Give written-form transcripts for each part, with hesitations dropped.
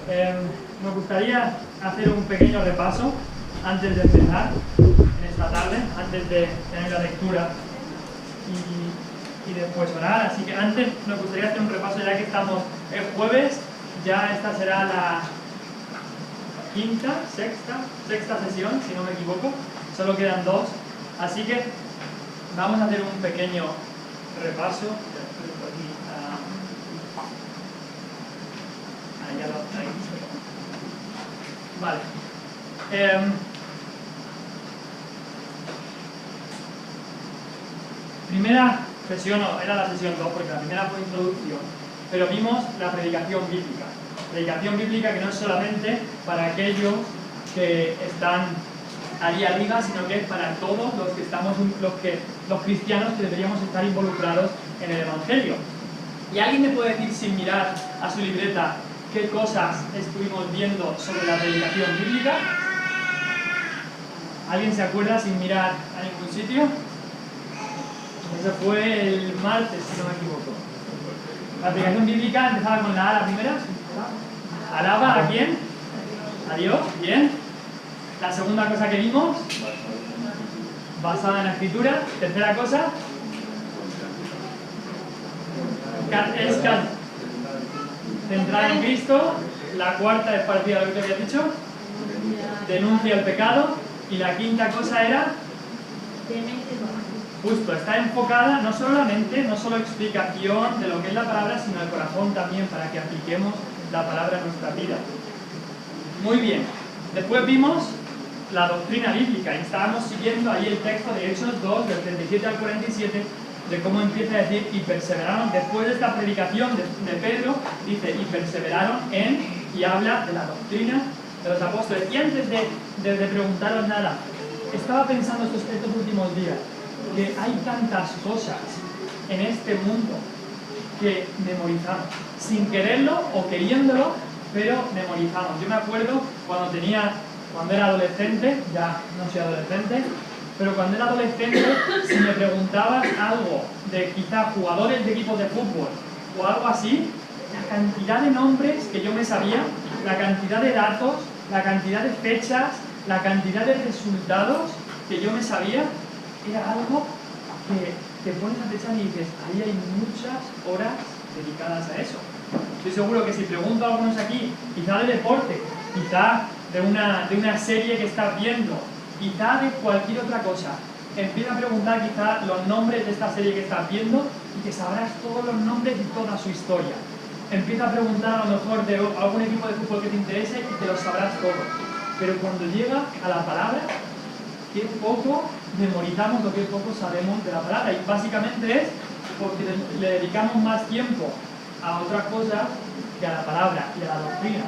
Me gustaría hacer un pequeño repaso antes de empezar en esta tarde, antes de tener la lectura y después orar. Así que antes nos gustaría hacer un repaso, ya que estamos el jueves. Ya esta será la sexta sesión, si no me equivoco. Solo quedan dos. Así que vamos a hacer un pequeño repaso. Vale. Primera sesión, era la sesión 2 porque la primera fue introducción, pero vimos la predicación bíblica. Predicación bíblica que no es solamente para aquellos que están allí arriba, sino que es para todos los que estamos, los cristianos que deberíamos estar involucrados en el Evangelio. ¿Y alguien me puede decir, sin mirar a su libreta, qué cosas estuvimos viendo sobre la predicación bíblica? ¿Alguien se acuerda sin mirar a ningún sitio? Eso fue el martes, si no me equivoco. La predicación bíblica empezaba con la A, la primera. ¿Alaba a quién? A Dios, bien. La segunda cosa que vimos, basada en la Escritura. Tercera cosa, es centrada en Cristo. La cuarta es parecida a lo que te había dicho, denuncia el pecado. Y la quinta cosa era, justo, está enfocada no solo la mente, no solo explicación de lo que es la palabra, sino el corazón también, para que apliquemos la palabra en nuestra vida. Muy bien, después vimos la doctrina bíblica y estábamos siguiendo ahí el texto de Hechos 2, del 37 al 47, de cómo empieza a decir, y perseveraron, después de esta predicación de Pedro, dice, y perseveraron y habla de la doctrina de los apóstoles. Y antes de preguntaros nada, estaba pensando estos últimos días, que hay tantas cosas en este mundo que memorizamos, sin quererlo o queriéndolo, pero memorizamos. Yo me acuerdo cuando era adolescente, ya no soy adolescente, pero cuando era adolescente, si me preguntabas algo de quizá jugadores de equipos de fútbol o algo así, la cantidad de nombres que yo me sabía, la cantidad de datos, la cantidad de fechas, la cantidad de resultados que yo me sabía, era algo que te pones a pensar y dices, ahí hay muchas horas dedicadas a eso. Estoy seguro que si pregunto a algunos aquí, quizá de deporte, quizá de una serie que estás viendo, quizá de cualquier otra cosa, empieza a preguntar quizá los nombres de esta serie que estás viendo y que sabrás todos los nombres y toda su historia. Empieza a preguntar a lo mejor de algún equipo de fútbol que te interese y te lo sabrás todo. Pero cuando llega a la palabra, qué poco memorizamos, lo que poco sabemos de la palabra. Y básicamente es porque le dedicamos más tiempo a otras cosas que a la palabra y a la doctrina.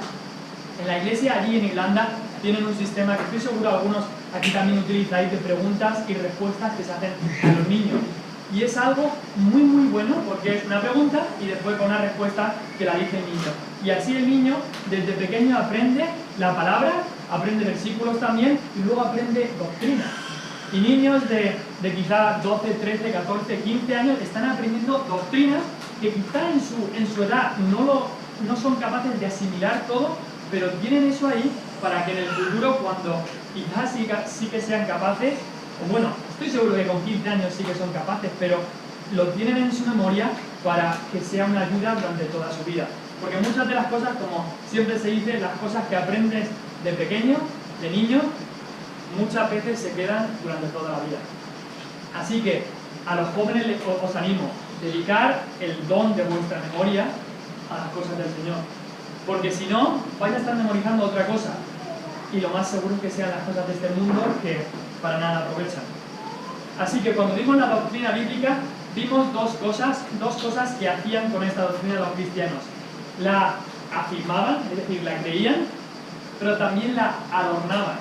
En la iglesia allí en Irlanda tienen un sistema que estoy seguro algunos aquí también utilizáis, de preguntas y respuestas que se hacen a los niños. Y es algo muy muy bueno porque es una pregunta y después con una respuesta que la dice el niño. Y así el niño desde pequeño aprende la palabra, aprende versículos también y luego aprende doctrina. Y niños de quizá 12, 13, 14, 15 años están aprendiendo doctrinas que quizá en su edad no son capaces de asimilar todo, pero tienen eso ahí para que en el futuro, cuando quizás sí que sean capaces, o bueno, estoy seguro que con 15 años sí que son capaces, pero lo tienen en su memoria para que sea una ayuda durante toda su vida. Porque muchas de las cosas, como siempre se dice, las cosas que aprendes de pequeño, de niño, muchas veces se quedan durante toda la vida. Así que a los jóvenes os animo a dedicar el don de vuestra memoria a las cosas del Señor. Porque si no, vais a estar memorizando otra cosa. Y lo más seguro es que sean las cosas de este mundo que para nada aprovechan. Así que cuando vimos la doctrina bíblica, vimos dos cosas que hacían con esta doctrina los cristianos. La afirmaban, es decir, la creían, pero también la adornaban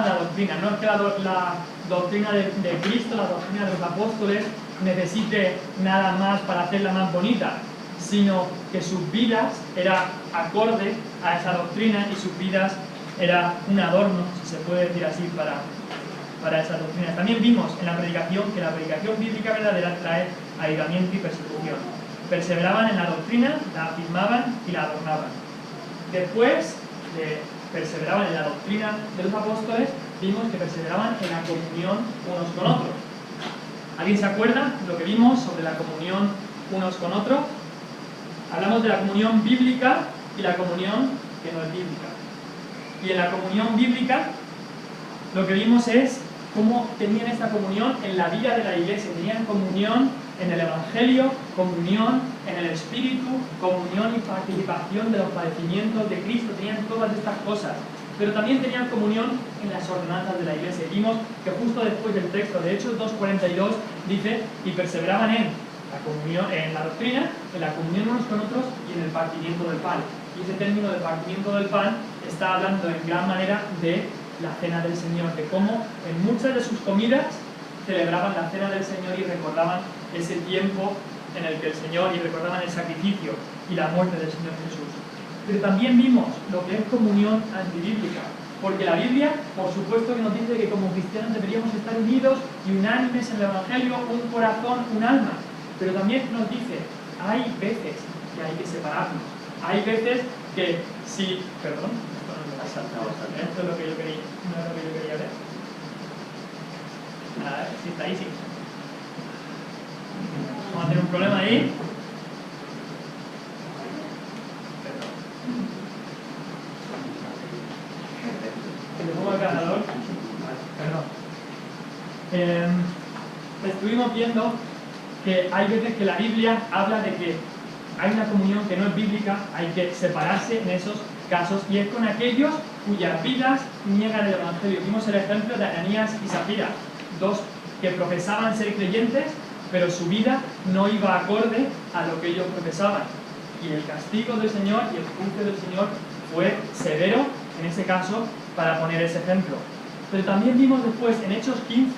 la doctrina. No es que la doctrina de Cristo, la doctrina de los apóstoles, necesite nada más para hacerla más bonita, sino que sus vidas eran acorde a esa doctrina y sus vidas era un adorno, si se puede decir así, para esa doctrina. También vimos en la predicación que la predicación bíblica verdadera trae ayudamiento y persecución. Perseveraban en la doctrina, la afirmaban y la adornaban. Después perseveraban en la doctrina de los apóstoles, vimos que perseveraban en la comunión unos con otros. ¿Alguien se acuerda lo que vimos sobre la comunión unos con otros? Hablamos de la comunión bíblica y la comunión que no es bíblica. Y en la comunión bíblica lo que vimos es cómo tenían esta comunión en la vida de la iglesia. Tenían comunión en el Evangelio, comunión en el Espíritu, comunión y participación de los padecimientos de Cristo. Tenían todas estas cosas. Pero también tenían comunión en las ordenanzas de la iglesia. Y vimos que justo después del texto de Hechos 2:42 dice: y perseveraban en la comunión, en la doctrina, en la comunión unos con otros y en el partimiento del pan. Y ese término de partimiento del pan está hablando en gran manera de la cena del Señor, de cómo en muchas de sus comidas celebraban la cena del Señor y recordaban ese tiempo en el que el Señor, y recordaban el sacrificio y la muerte del Señor Jesús. Pero también vimos lo que es comunión antibíblica, porque la Biblia, por supuesto que nos dice que como cristianos deberíamos estar unidos y unánimes en el Evangelio, un corazón, un alma, pero también nos dice, hay veces que hay que separarnos, hay veces que si, perdón, esto es lo que yo quería, no es lo que yo quería ver. A ver, si está ahí, sí. Vamos a tener un problema ahí. Que le pongo el cargador. Perdón. Estuvimos viendo que hay veces que la Biblia habla de que hay una comunión que no es bíblica, hay que separarse en esos casos, y es con aquellos cuyas vidas niegan el Evangelio. Vimos el ejemplo de Ananías y Zafira, dos que profesaban ser creyentes, pero su vida no iba acorde a lo que ellos profesaban. Y el castigo del Señor y el juicio del Señor fue severo en ese caso, para poner ese ejemplo. Pero también vimos después en Hechos 15,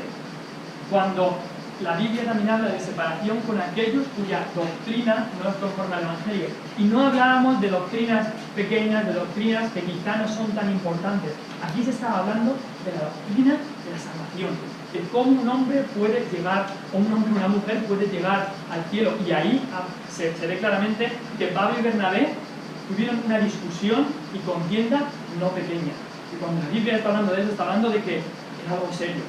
cuando la Biblia también habla de separación con aquellos cuya doctrina no es conforme al Evangelio. Y no hablábamos de doctrinas pequeñas, de doctrinas que quizá no son tan importantes. Aquí se estaba hablando de la doctrina de la salvación, de cómo un hombre puede llegar, o un hombre o una mujer puede llegar al cielo. Y ahí se ve claramente que Pablo y Bernabé tuvieron una discusión y contienda no pequeña. Y cuando la Biblia está hablando de eso, está hablando de que era algo serio.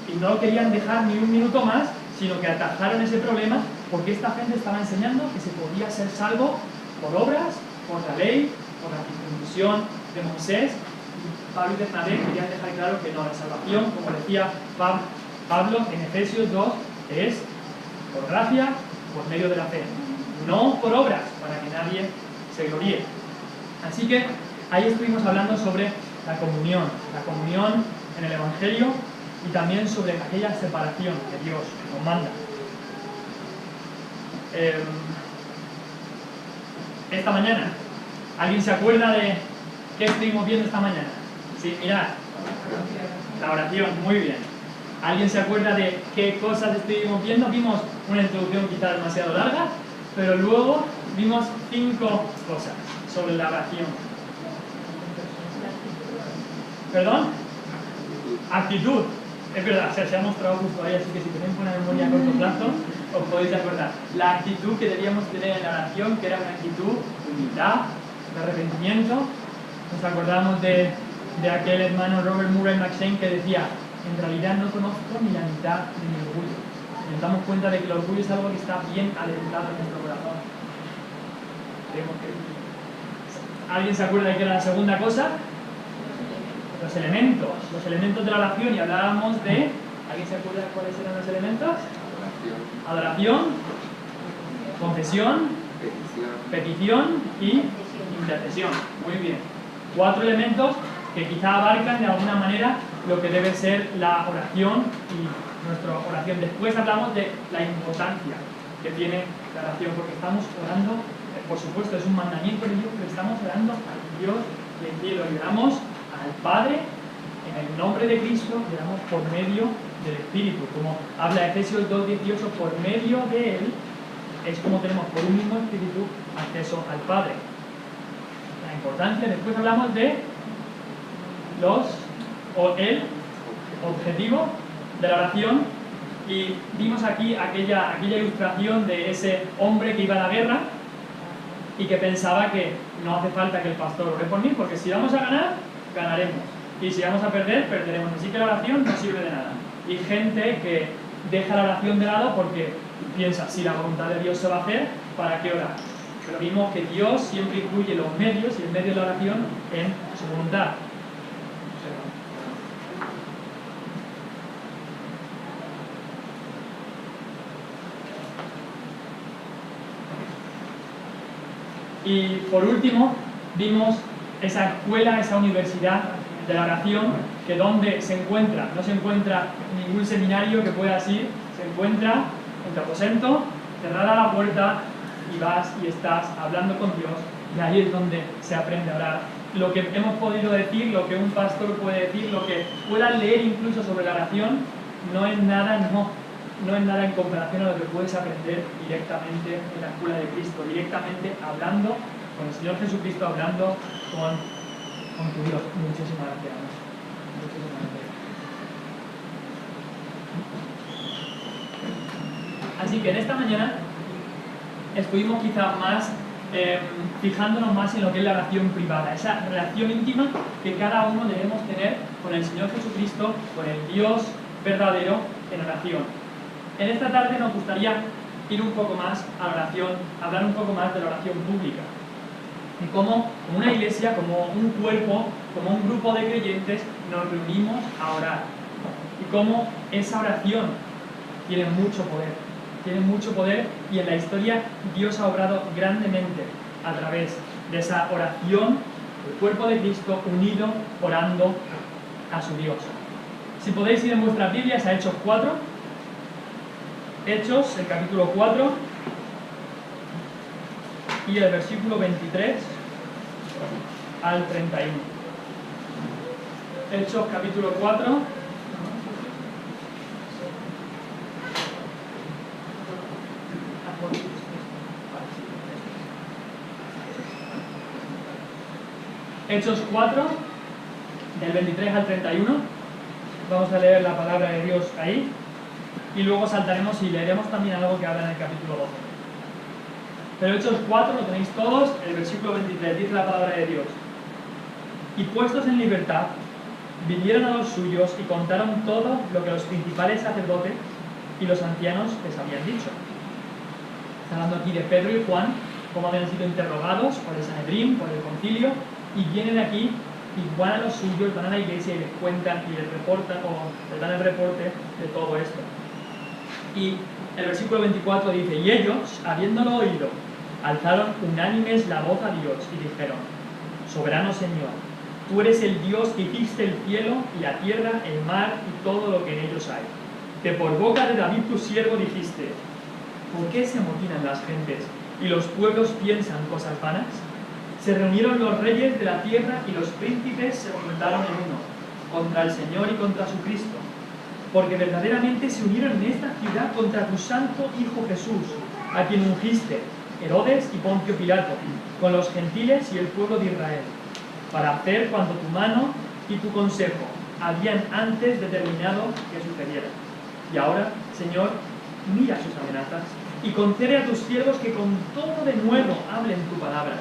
Y no lo querían dejar ni un minuto más, sino que atajaron ese problema, porque esta gente estaba enseñando que se podía ser salvo por obras, por la ley, por la circuncisión de Moisés. Y Pablo y Bernabé querían dejar claro que no, la salvación, como decía Pablo en Efesios 2, es por gracia, por medio de la fe, no por obras, para que nadie se gloríe. Así que ahí estuvimos hablando sobre la comunión en el Evangelio, y también sobre aquella separación que Dios nos manda. Esta mañana, ¿alguien se acuerda de qué estuvimos viendo esta mañana? Sí, mirad, la oración, muy bien. ¿Alguien se acuerda de qué cosas estuvimos viendo? Vimos una introducción quizá demasiado larga, pero luego vimos 5 cosas sobre la oración. ¿Perdón? Actitud. Es verdad, se ha mostrado justo ahí, así que si tenéis una memoria a corto plazo, os podéis acordar. La actitud que debíamos tener en la oración, que era una actitud de humildad, de arrepentimiento. Nos acordamos de aquel hermano Robert Murray McShane que decía: en realidad no conozco ni la mitad de mi orgullo. Nos damos cuenta de que el orgullo es algo que está bien alentado en nuestro corazón. ¿Alguien se acuerda de qué era la segunda cosa? Los elementos de la oración, y hablábamos de... ¿Alguien se acuerda de cuáles eran los elementos? Adoración, confesión, petición y intercesión. Muy bien. 4 elementos que quizá abarcan de alguna manera lo que debe ser la oración y nuestra oración. Después hablamos de la importancia que tiene la oración, porque estamos orando, por supuesto es un mandamiento de Dios, pero estamos orando al Dios del cielo, y oramos al Padre en el nombre de Cristo, le damos por medio del Espíritu, como habla Efesios 2:18, por medio de Él es como tenemos por un mismo Espíritu acceso al Padre. La importancia. Después hablamos de el objetivo de la oración, y vimos aquí aquella ilustración de ese hombre que iba a la guerra y que pensaba que no hace falta que el pastor ore por mí, porque si vamos a ganar, ganaremos, y si vamos a perder, perderemos, así que la oración no sirve de nada. Y gente que deja la oración de lado porque piensa, si la voluntad de Dios se va a hacer, ¿para qué orar? Pero vimos que Dios siempre incluye los medios y el medio de la oración en su voluntad. Y por último, vimos esa escuela, esa universidad de la oración, que donde se encuentra, no se encuentra ningún seminario que puedas ir, se encuentra en tu aposento, cerrada la puerta, y vas y estás hablando con Dios, y ahí es donde se aprende a orar. Lo que hemos podido decir, lo que un pastor puede decir, lo que puedas leer incluso sobre la oración, no es nada en comparación a lo que puedes aprender directamente en la escuela de Cristo, directamente hablando con el Señor Jesucristo, hablando con tu Dios. Muchísimas gracias. Muchísimas gracias. Así que en esta mañana estuvimos quizás más fijándonos más en lo que es la oración privada, esa relación íntima que cada uno debemos tener con el Señor Jesucristo, con el Dios verdadero en oración. En esta tarde nos gustaría ir un poco más a la oración, hablar un poco más de la oración pública. Y cómo una iglesia, como un cuerpo, como un grupo de creyentes, nos reunimos a orar. Y cómo esa oración tiene mucho poder. Tiene mucho poder, y en la historia Dios ha obrado grandemente a través de esa oración, el cuerpo de Cristo unido, orando a su Dios. Si podéis ir en vuestras Biblias a Hechos 4, Hechos, el capítulo 4 y el versículo 23 al 31. Hechos capítulo 4. Hechos 4, del 23 al 31. Vamos a leer la palabra de Dios ahí. Y luego saltaremos y leeremos también algo que habla en el capítulo 12. Pero Hechos 4 lo tenéis todos, el versículo 23 dice la palabra de Dios. Y puestos en libertad, vinieron a los suyos y contaron todo lo que los principales sacerdotes y los ancianos les habían dicho. Está hablando aquí de Pedro y Juan, cómo habían sido interrogados por el Sanedrín, por el concilio, y vienen aquí y van a los suyos, van a la iglesia y les cuentan y les reportan o les dan el reporte de todo esto. Y el versículo 24 dice, y ellos, habiéndolo oído, alzaron unánimes la voz a Dios y dijeron, soberano Señor, tú eres el Dios que hiciste el cielo y la tierra, el mar y todo lo que en ellos hay. Que por boca de David tu siervo dijiste, ¿por qué se amotinan las gentes y los pueblos piensan cosas vanas? Se reunieron los reyes de la tierra y los príncipes se juntaron en uno, contra el Señor y contra su Cristo, porque verdaderamente se unieron en esta ciudad contra tu santo Hijo Jesús, a quien ungiste, Herodes y Poncio Pilato, con los gentiles y el pueblo de Israel, para hacer cuanto tu mano y tu consejo habían antes determinado que sucediera. Y ahora, Señor, mira sus amenazas y concede a tus siervos que con todo de nuevo hablen tu palabra,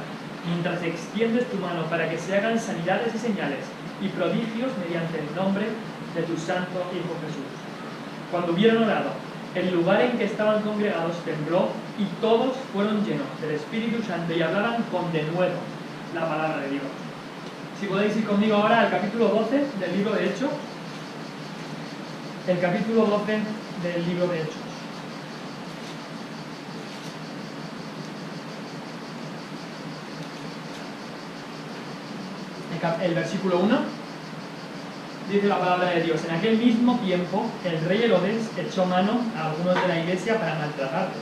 mientras extiendes tu mano para que se hagan sanidades y señales y prodigios mediante el nombre de tu santo Hijo Jesús. Cuando hubieron orado, el lugar en que estaban congregados tembló y todos fueron llenos del Espíritu Santo y hablaban con denuedo la palabra de Dios. Si podéis ir conmigo ahora al capítulo 12 del libro de Hechos. El capítulo 12 del libro de Hechos. El versículo 1 dice la palabra de Dios: en aquel mismo tiempo el rey Herodes echó mano a algunos de la iglesia para maltratarlos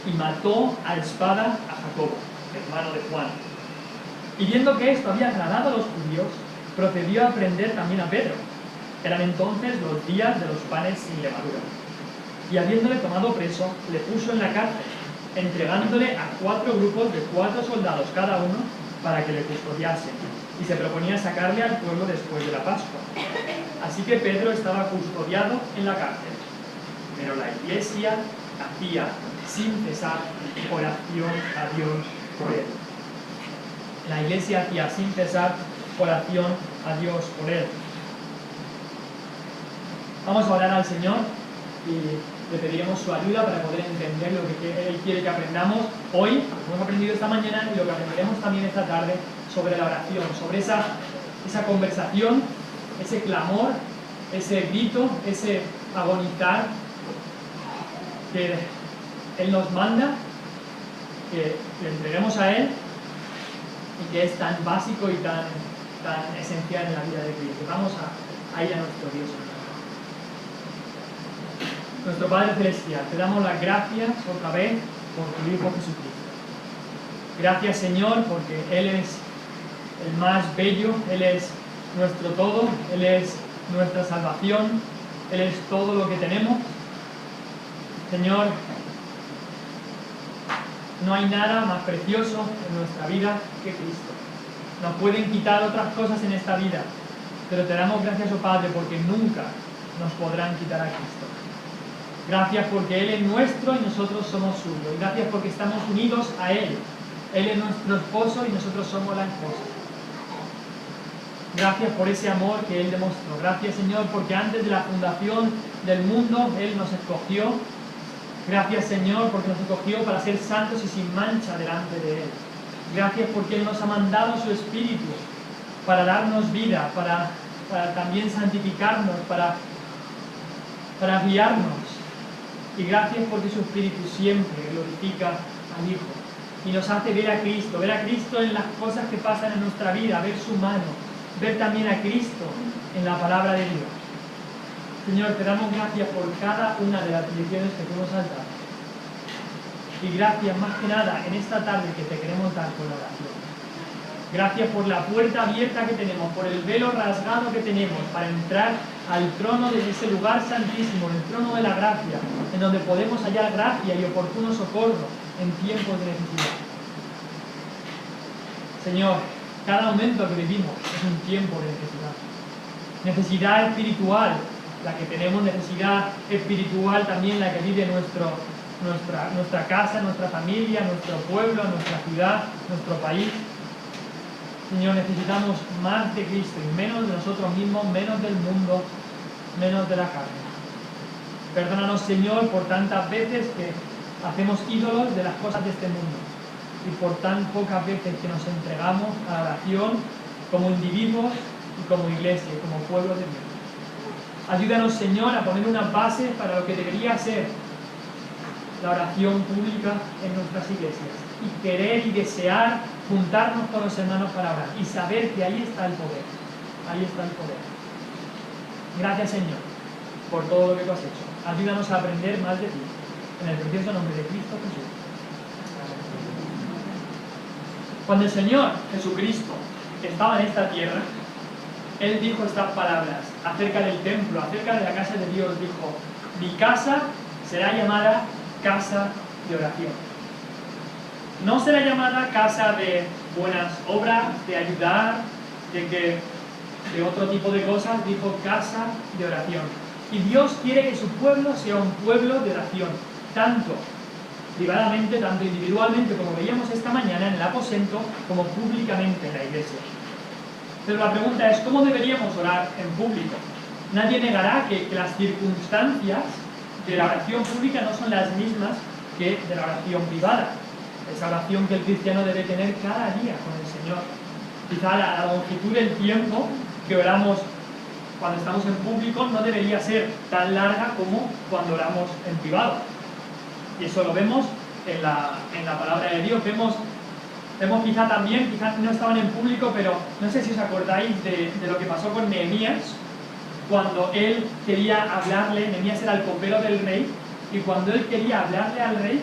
y mató a espada a Jacobo, hermano de Juan. Y viendo que esto había agradado a los judíos, procedió a prender también a Pedro. Eran entonces los días de los panes sin levadura. Y habiéndole tomado preso, le puso en la cárcel, entregándole a 4 grupos de 4 soldados cada uno para que le custodiasen, y se proponía sacarle al pueblo después de la Pascua. Así que Pedro estaba custodiado en la cárcel, pero la iglesia hacía sin cesar oración a Dios por él. La iglesia hacía sin cesar oración a Dios por él. Vamos a orar al Señor y le pediremos su ayuda para poder entender lo que Él quiere que aprendamos hoy, lo que hemos aprendido esta mañana y lo que aprenderemos también esta tarde sobre la oración, sobre esa conversación, ese clamor, ese grito, ese agonizar que Él nos manda, que le entreguemos a Él y que es tan básico y tan esencial en la vida de Cristo. Vamos a ir a nuestro Dios. Nuestro Padre Celestial, te damos las gracias otra vez por tu Hijo Jesucristo. Gracias, Señor, porque Él es el más bello, Él es nuestro todo, Él es nuestra salvación, Él es todo lo que tenemos. Señor, no hay nada más precioso en nuestra vida que Cristo. Nos pueden quitar otras cosas en esta vida, pero te damos gracias, oh Padre, porque nunca nos podrán quitar a Cristo. Gracias porque Él es nuestro y nosotros somos suyos. Y gracias porque estamos unidos a Él. Él es nuestro esposo y nosotros somos la esposa. Gracias por ese amor que Él demostró. Gracias, Señor, porque antes de la fundación del mundo Él nos escogió. Gracias, Señor, porque nos escogió para ser santos y sin mancha delante de Él. Gracias porque Él nos ha mandado su Espíritu para darnos vida, para también santificarnos, para guiarnos. Y gracias porque su Espíritu siempre glorifica al Hijo y nos hace ver a Cristo en las cosas que pasan en nuestra vida, ver su mano, ver también a Cristo en la palabra de Dios. Señor, te damos gracias por cada una de las bendiciones que tú nos has dado. Y gracias más que nada en esta tarde que te queremos dar con la oración. Gracias por la puerta abierta que tenemos, por el velo rasgado que tenemos para entrar al trono de ese lugar santísimo, el trono de la gracia, en donde podemos hallar gracia y oportuno socorro en tiempos de necesidad. Señor, cada momento que vivimos es un tiempo de necesidad. Necesidad espiritual, la que tenemos, necesidad espiritual también la que vive nuestra casa, nuestra familia, nuestro pueblo, nuestra ciudad, nuestro país. Señor, necesitamos más de Cristo y menos de nosotros mismos, menos del mundo, menos de la carne. Perdónanos, Señor, por tantas veces que hacemos ídolos de las cosas de este mundo y por tan pocas veces que nos entregamos a la oración como individuos y como iglesia y como pueblo de Dios. Ayúdanos, Señor, a poner unas bases para lo que debería ser la oración pública en nuestras iglesias y querer y desear juntarnos con los hermanos para orar y saber que ahí está el poder. Ahí está el poder. Gracias, Señor, por todo lo que tú has hecho. Ayúdanos a aprender más de ti. En el precioso nombre de Cristo Jesús. Cuando el Señor Jesucristo estaba en esta tierra, Él dijo estas palabras acerca del templo, acerca de la casa de Dios. Dijo: mi casa será llamada casa de oración. No será llamada casa de buenas obras, de ayudar, de otro tipo de cosas. Dijo casa de oración. Y Dios quiere que su pueblo sea un pueblo de oración, tanto privadamente, tanto individualmente, como veíamos esta mañana en el aposento, como públicamente en la iglesia. Pero la pregunta es, ¿cómo deberíamos orar en público? Nadie negará que las circunstancias de la oración pública no son las mismas que de la oración privada. Esa oración que el cristiano debe tener cada día con el Señor. Quizá la longitud del tiempo que oramos cuando estamos en público no debería ser tan larga como cuando oramos en privado. Y eso lo vemos en la palabra de Dios. Vemos quizá también, quizás no estaban en público, pero no sé si os acordáis de lo que pasó con Nehemías, cuando él quería hablarle. Nehemías era el copero del rey, y cuando él quería hablarle al rey,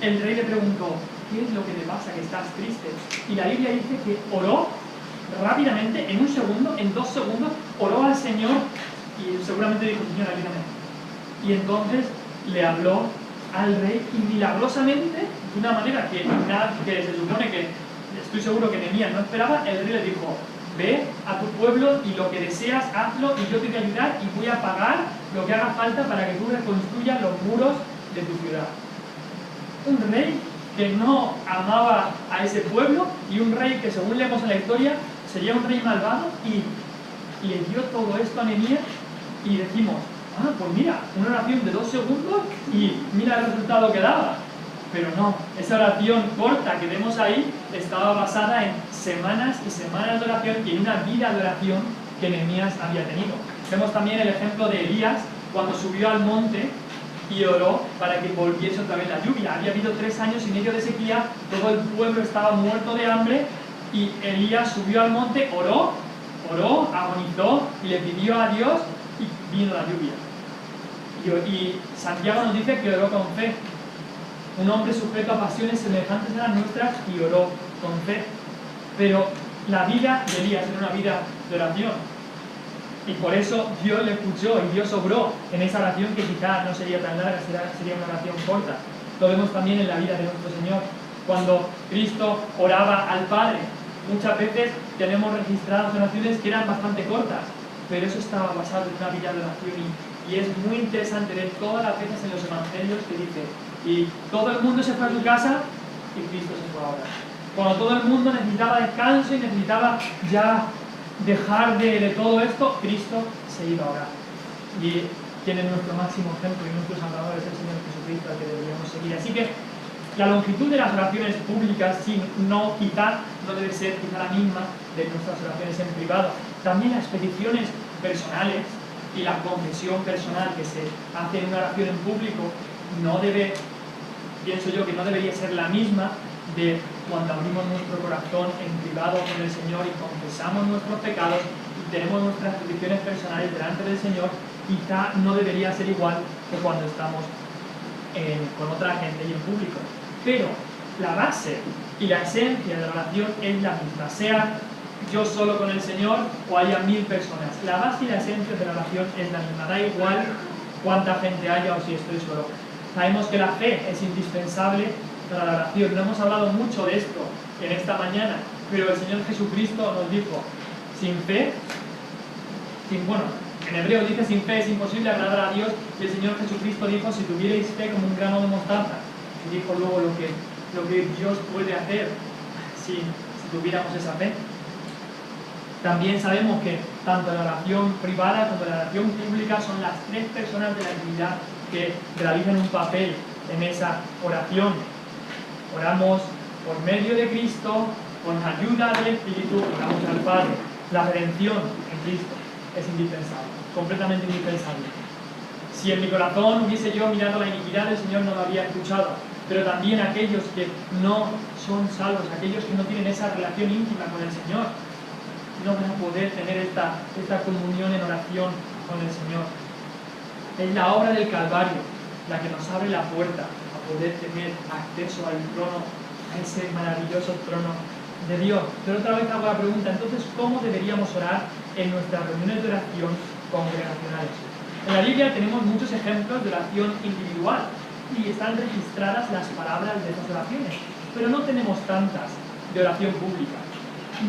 el rey le preguntó: ¿qué es lo que te pasa, que estás triste? Y la Biblia dice que oró rápidamente, en un segundo, en 2 segundos, oró al Señor, y seguramente dijo: Señor, ayúdame. Y entonces le habló al rey, y milagrosamente, de una manera que se supone que, estoy seguro que Nehemías no esperaba, el rey le dijo: ve a tu pueblo y lo que deseas, hazlo, y yo te voy a ayudar y voy a pagar lo que haga falta para que tú reconstruyas los muros de tu ciudad. Un rey que no amaba a ese pueblo, y un rey que, según leemos en la historia, sería un rey malvado, y le dio todo esto a Nehemías, y decimos, pues mira, una oración de 2 segundos y mira el resultado que daba. Pero no, esa oración corta que vemos ahí estaba basada en semanas y semanas de oración y en una vida de oración que Nehemías había tenido. Vemos también el ejemplo de Elías cuando subió al monte y oró para que volviese otra vez la lluvia. Había habido 3 años y medio de sequía, todo el pueblo estaba muerto de hambre, y Elías subió al monte, oró, agonizó y le pidió a Dios, y vino la lluvia. Y Santiago nos dice que oró con fe. Un hombre sujeto a pasiones semejantes a las nuestras, y oró con fe. Pero la vida de Elías era una vida de oración, y por eso Dios le escuchó y Dios obró en esa oración, que quizá no sería tan larga, sería una oración corta. Lo vemos también en la vida de nuestro Señor. Cuando Cristo oraba al Padre, muchas veces tenemos registradas oraciones que eran bastante cortas, pero eso estaba basado en una vida de oración, y es muy interesante ver todas las veces en los evangelios que dice, y todo el mundo se fue a su casa y Cristo se fue a orar. Cuando todo el mundo necesitaba descanso y necesitaba ya dejar de todo esto, Cristo se iba a orar. Y tiene nuestro máximo ejemplo y nuestro Salvador es el Señor Jesucristo, al que deberíamos seguir. Así que la longitud de las oraciones públicas, quizá no debe ser la misma de nuestras oraciones en privado. También las peticiones personales y la confesión personal que se hace en una oración en público pienso yo que no debería ser la misma de cuando abrimos nuestro corazón en privado con el Señor y confesamos nuestros pecados y tenemos nuestras peticiones personales delante del Señor. Quizá no debería ser igual que cuando estamos con otra gente y en público. Pero la base y la esencia de la oración es la misma, sea yo solo con el Señor o haya 1000 personas. La base y la esencia de la oración es la misma, da igual cuánta gente haya o si estoy solo. Sabemos que la fe es indispensable para la oración. No hemos hablado mucho de esto en esta mañana, pero el Señor Jesucristo nos dijo, sin fe, en hebreo dice, sin fe es imposible agradar a Dios, y el Señor Jesucristo dijo, si tuvierais fe como un grano de mostaza. Y dijo luego lo que Dios puede hacer si tuviéramos esa fe. También sabemos que tanto la oración privada como la oración pública son las 3 personas de la Trinidad que realizan un papel en esa oración. Oramos por medio de Cristo, con ayuda del Espíritu, oramos al Padre. La redención en Cristo es indispensable, completamente indispensable. Si en mi corazón hubiese yo mirado la iniquidad, el Señor no lo había escuchado. Pero también aquellos que no son salvos, aquellos que no tienen esa relación íntima con el Señor, no van a poder tener esta comunión en oración con el Señor. Es la obra del Calvario la que nos abre la puerta a poder tener acceso al trono, a ese maravilloso trono de Dios. Pero otra vez hago la pregunta, entonces, ¿cómo deberíamos orar en nuestras reuniones de oración congregacionales? En la Biblia tenemos muchos ejemplos de oración individual y están registradas las palabras de esas oraciones, pero no tenemos tantas de oración pública.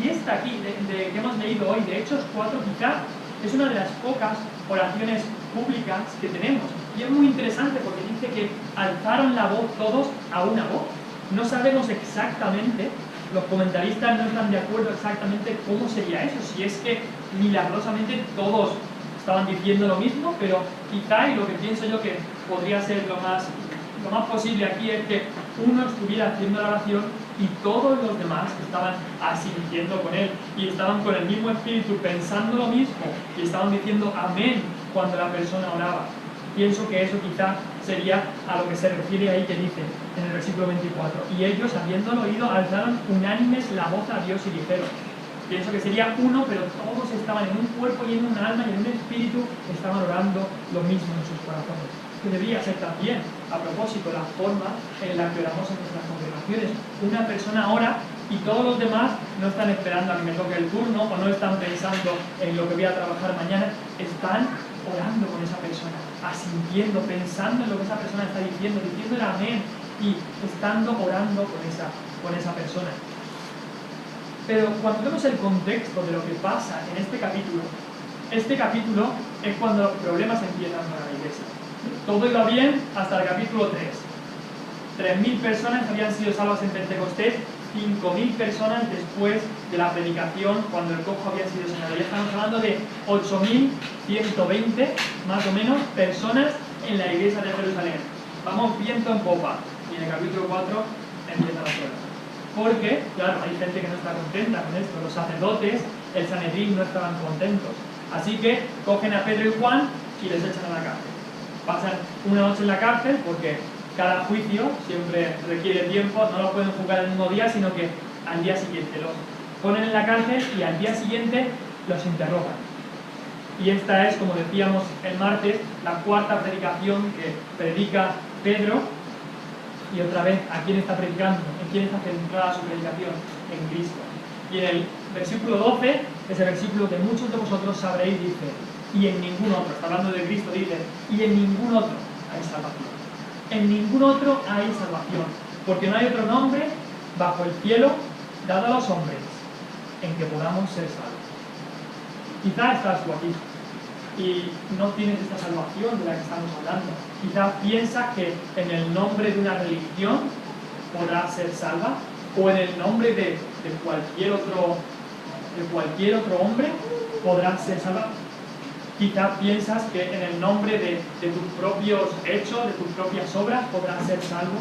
Y esta aquí, que hemos leído hoy, de Hechos 4, quizá es una de las pocas oraciones públicas que tenemos. Y es muy interesante porque dice que alzaron la voz todos a una voz. No sabemos exactamente, los comentaristas no están de acuerdo exactamente cómo sería eso, si es que milagrosamente todos estaban diciendo lo mismo, pero quizá, y lo que pienso yo que podría ser lo más posible aquí, es que uno estuviera haciendo la oración y todos los demás estaban asintiendo con él y estaban con el mismo espíritu pensando lo mismo y estaban diciendo amén cuando la persona oraba. Pienso que eso quizá sería a lo que se refiere ahí, que dice en el versículo 24, y ellos, habiéndolo oído, alzaron unánimes la voz a Dios y dijeron. Pienso que sería uno, pero todos estaban en un cuerpo y en un alma y en un espíritu, estaban orando lo mismo en sus corazones. Que debería ser también, a propósito, la forma en la que oramos en nuestras congregaciones. Una persona ora y todos los demás no están esperando a que me toque el turno o no están pensando en lo que voy a trabajar mañana, están orando con esa persona, asintiendo, pensando en lo que esa persona está diciendo, diciéndole amén y estando orando con esa persona. Pero cuando vemos el contexto de lo que pasa en este capítulo es cuando los problemas empiezan para la iglesia. Todo iba bien hasta el capítulo 3. 3.000 personas habían sido salvas en Pentecostés, 5.000 personas después de la predicación, cuando el cojo había sido sanado. Ya estamos hablando de 8.120, más o menos, personas en la iglesia de Jerusalén. Vamos viento en popa. Y en el capítulo 4 empieza la prueba. Porque, claro, hay gente que no está contenta con esto. Los sacerdotes, el Sanedrín, no estaban contentos. Así que cogen a Pedro y Juan y les echan a la cárcel. Pasan una noche en la cárcel porque cada juicio siempre requiere tiempo, no lo pueden juzgar el mismo día, sino que al día siguiente los ponen en la cárcel y al día siguiente los interrogan. Y esta es, como decíamos el martes, la cuarta predicación que predica Pedro. Y otra vez, ¿a quién está predicando? ¿En quién está centrada su predicación? En Cristo. Y en el versículo 12, ese versículo que muchos de vosotros sabréis, dice, y en ningún otro, está hablando de Cristo, dice, y en ningún otro hay salvación. En ningún otro hay salvación, porque no hay otro nombre bajo el cielo dado a los hombres en que podamos ser salvos. Quizá estás tú aquí y no tienes esta salvación de la que estamos hablando. Quizá piensas que en el nombre de una religión podrás ser salva, o en el nombre de cualquier otro hombre podrás ser salva. Quizá piensas que en el nombre de tus propios hechos, de tus propias obras, podrás ser salvo.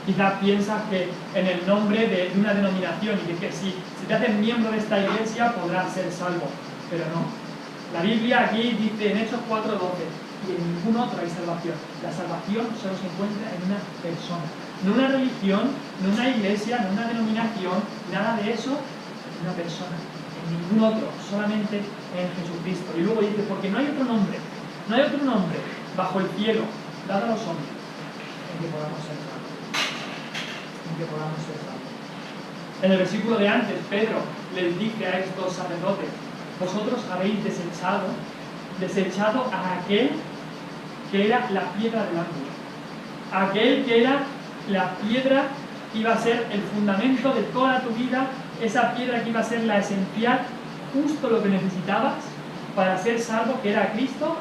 Quizá piensas que en el nombre de una denominación y que si te haces miembro de esta iglesia podrás ser salvo. Pero no. La Biblia aquí dice en Hechos 4:12, y en ningún otro hay salvación. La salvación solo se encuentra en una persona. No una religión, no una iglesia, no una denominación, nada de eso, en una persona. En ningún otro, solamente en Jesucristo. Y luego dice, porque no hay otro nombre bajo el cielo, dado a los hombres, en que podamos ser salvos. En el versículo de antes, Pedro les dice a estos sacerdotes, vosotros habéis desechado a aquel que era la piedra del ángulo, aquel que era la piedra que iba a ser el fundamento de toda tu vida, esa piedra que iba a ser la esencial, justo lo que necesitabas para ser salvo, que era Cristo,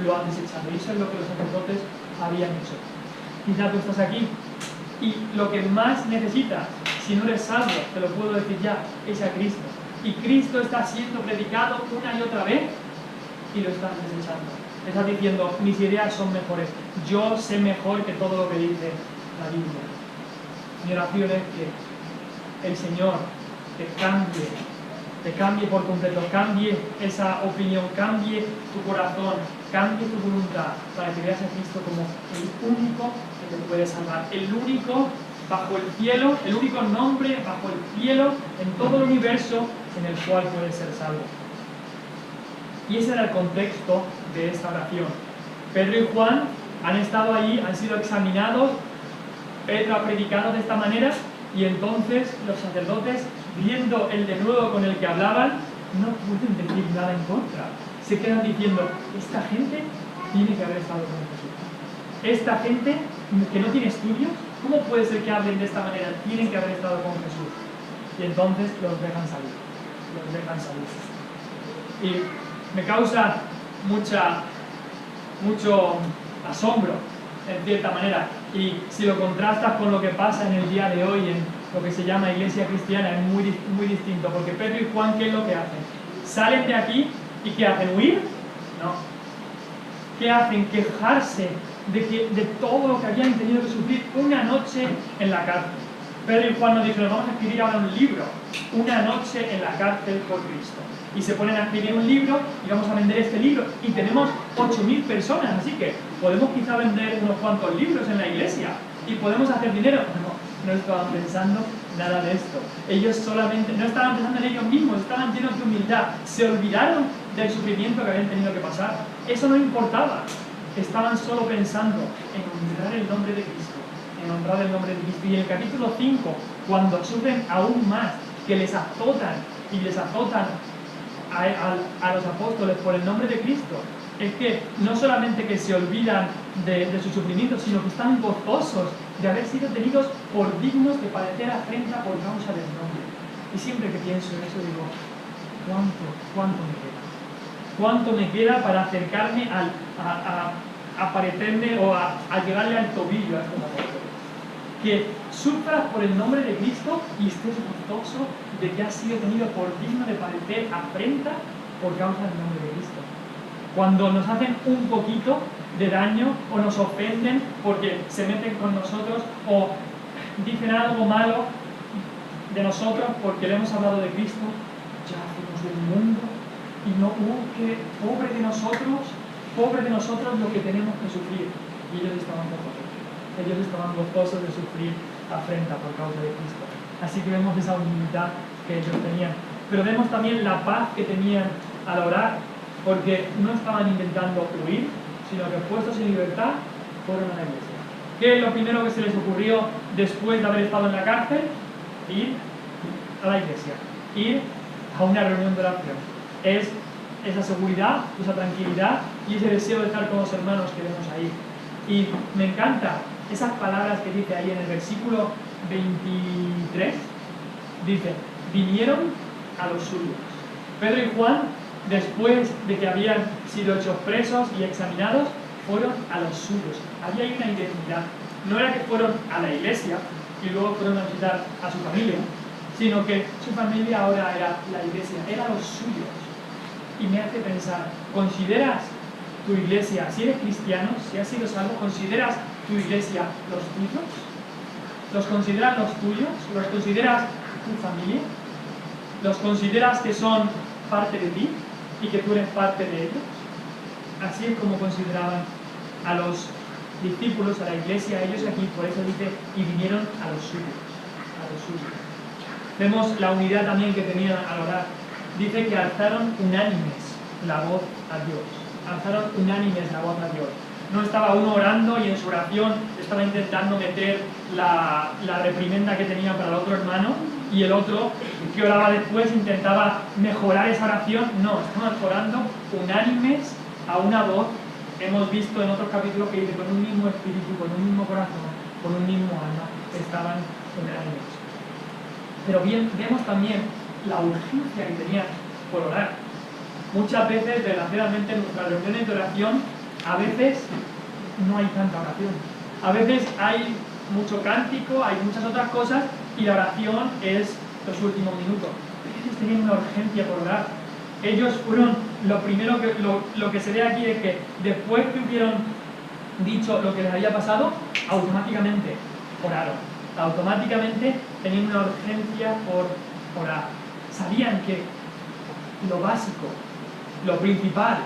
lo han desechado. Y eso es lo que los sacerdotes habían hecho. Quizá tú estás aquí y lo que más necesitas, si no eres salvo, te lo puedo decir ya, es a Cristo. Y Cristo está siendo predicado una y otra vez y lo estás desechando. Estás diciendo, mis ideas son mejores, yo sé mejor que todo lo que dice la Biblia. Mi oración es que el Señor te cambie por completo, cambie esa opinión, cambie tu corazón, cambie tu voluntad, para que veas a Cristo como el único que te puede salvar, el único bajo el cielo, el único nombre bajo el cielo en todo el universo en el cual puedes ser salvo. Y ese era el contexto de esta oración. Pedro y Juan han estado allí, han sido examinados, Pedro ha predicado de esta manera y entonces los sacerdotes, viendo el denuedo con el que hablaban, no pueden decir nada en contra. Se quedan diciendo, esta gente tiene que haber estado con Jesús. Esta gente que no tiene estudios, ¿cómo puede ser que hablen de esta manera? Tienen que haber estado con Jesús. Y entonces los dejan salir. Y me causa mucho asombro, en cierta manera. Y si lo contrastas con lo que pasa en el día de hoy, en lo que se llama iglesia cristiana, es muy distinto. Porque Pedro y Juan, ¿qué es lo que hacen? ¿Salen de aquí y qué hacen? ¿Huir? No. ¿Qué hacen? Quejarse de todo lo que habían tenido que sufrir una noche en la cárcel. Pedro y Juan nos dijeron, vamos a escribir ahora un libro, una noche en la cárcel por Cristo. Y se ponen a escribir un libro y vamos a vender este libro. Y tenemos 8.000 personas, así que podemos quizá vender unos cuantos libros en la iglesia y podemos hacer dinero. No estaban pensando nada de esto. Ellos solamente, no estaban pensando en ellos mismos, estaban llenos de humildad. Se olvidaron del sufrimiento que habían tenido que pasar. Eso no importaba. Estaban solo pensando en honrar el nombre de Cristo. Y en el capítulo 5, cuando sufren aún más, que les azotan a los apóstoles por el nombre de Cristo, es que no solamente que se olvidan de su sufrimiento, sino que están gozosos de haber sido tenidos por dignos de padecer afrenta por causa del nombre. Y siempre que pienso en eso digo, ¿cuánto me queda? ¿Cuánto me queda para acercarme a parecerme o a llegarle al tobillo a estos apóstoles? que sufras por el nombre de Cristo y estés gozoso de que has sido tenido por digno de padecer afrenta por causa del nombre de Cristo. Cuando nos hacen un poquito de daño o nos ofenden porque se meten con nosotros o dicen algo malo de nosotros porque le hemos hablado de Cristo, ya hacemos del mundo y no, que pobre de nosotros lo que tenemos que sufrir. Y ellos estaban gozosos de sufrir afrenta por causa de Cristo. Así que vemos esa humildad que ellos tenían. Pero vemos también la paz que tenían al orar, porque no estaban intentando huir, sino que puestos en libertad, fueron a la iglesia. ¿Qué es lo primero que se les ocurrió después de haber estado en la cárcel? Ir a la iglesia, ir a una reunión de oración. Es esa seguridad, esa tranquilidad y ese deseo de estar con los hermanos que vemos ahí. Y me encanta esas palabras que dice ahí en el versículo 23, dice, vinieron a los suyos. Pedro y Juan, después de que habían sido hechos presos y examinados, fueron a los suyos. Había ahí una identidad. No era que fueron a la iglesia y luego fueron a visitar a su familia, sino que su familia ahora era la iglesia, eran los suyos. Y me hace pensar, ¿consideras tu iglesia, si eres cristiano, si has sido salvo, consideras tu iglesia los tuyos? ¿Los consideras los tuyos? ¿Los consideras tu familia? ¿Los consideras que son parte de ti y que tú eres parte de ellos? Así es como consideraban a los discípulos, a la iglesia, ellos aquí, por eso dice, y vinieron a los suyos, a los suyos. Vemos la unidad también que tenían al orar. Dice que alzaron unánimes la voz a Dios. Alzaron unánimes la voz a Dios. No estaba uno orando y en su oración estaba intentando meter la reprimenda que tenía para el otro hermano y el otro que oraba después intentaba mejorar esa oración. No, estaban orando unánimes a una voz. Hemos visto en otros capítulos que dice con un mismo espíritu, con un mismo corazón, con un mismo alma, estaban unánimes. Pero bien, vemos también la urgencia que tenían por orar. Muchas veces, desgraciadamente, en nuestras reuniones de oración, a veces no hay tanta oración. A veces hay mucho cántico, hay muchas otras cosas, y la oración es los últimos minutos. Ellos tenían una urgencia por orar. Ellos fueron, lo primero que, lo que se ve aquí es que después que hubieron dicho lo que les había pasado, automáticamente oraron. Automáticamente tenían una urgencia por orar. Sabían que lo básico, lo principal,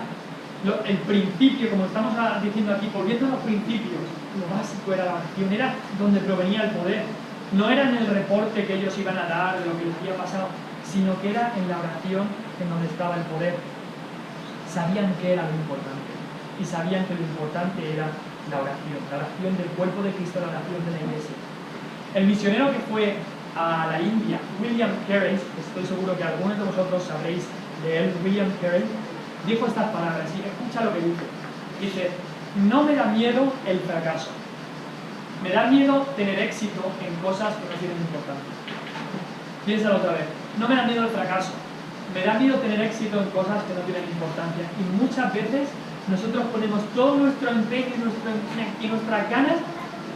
el principio, como estamos diciendo aquí, volviendo a los principios, lo básico era la oración, era donde provenía el poder. No era en el reporte que ellos iban a dar de lo que les había pasado, sino que era en la oración en donde estaba el poder. Sabían que era lo importante y sabían que lo importante era la oración del cuerpo de Cristo, la oración de la iglesia. El misionero que fue a la India, William Carey, estoy seguro que algunos de vosotros sabréis de él, William Carey, dijo estas palabras y escucha lo que dice. Dice, no me da miedo el fracaso, me da miedo tener éxito en cosas que no tienen importancia. Piénsalo otra vez, no me da miedo el fracaso, me da miedo tener éxito en cosas que no tienen importancia. Y muchas veces nosotros ponemos todo nuestro empeño y nuestras ganas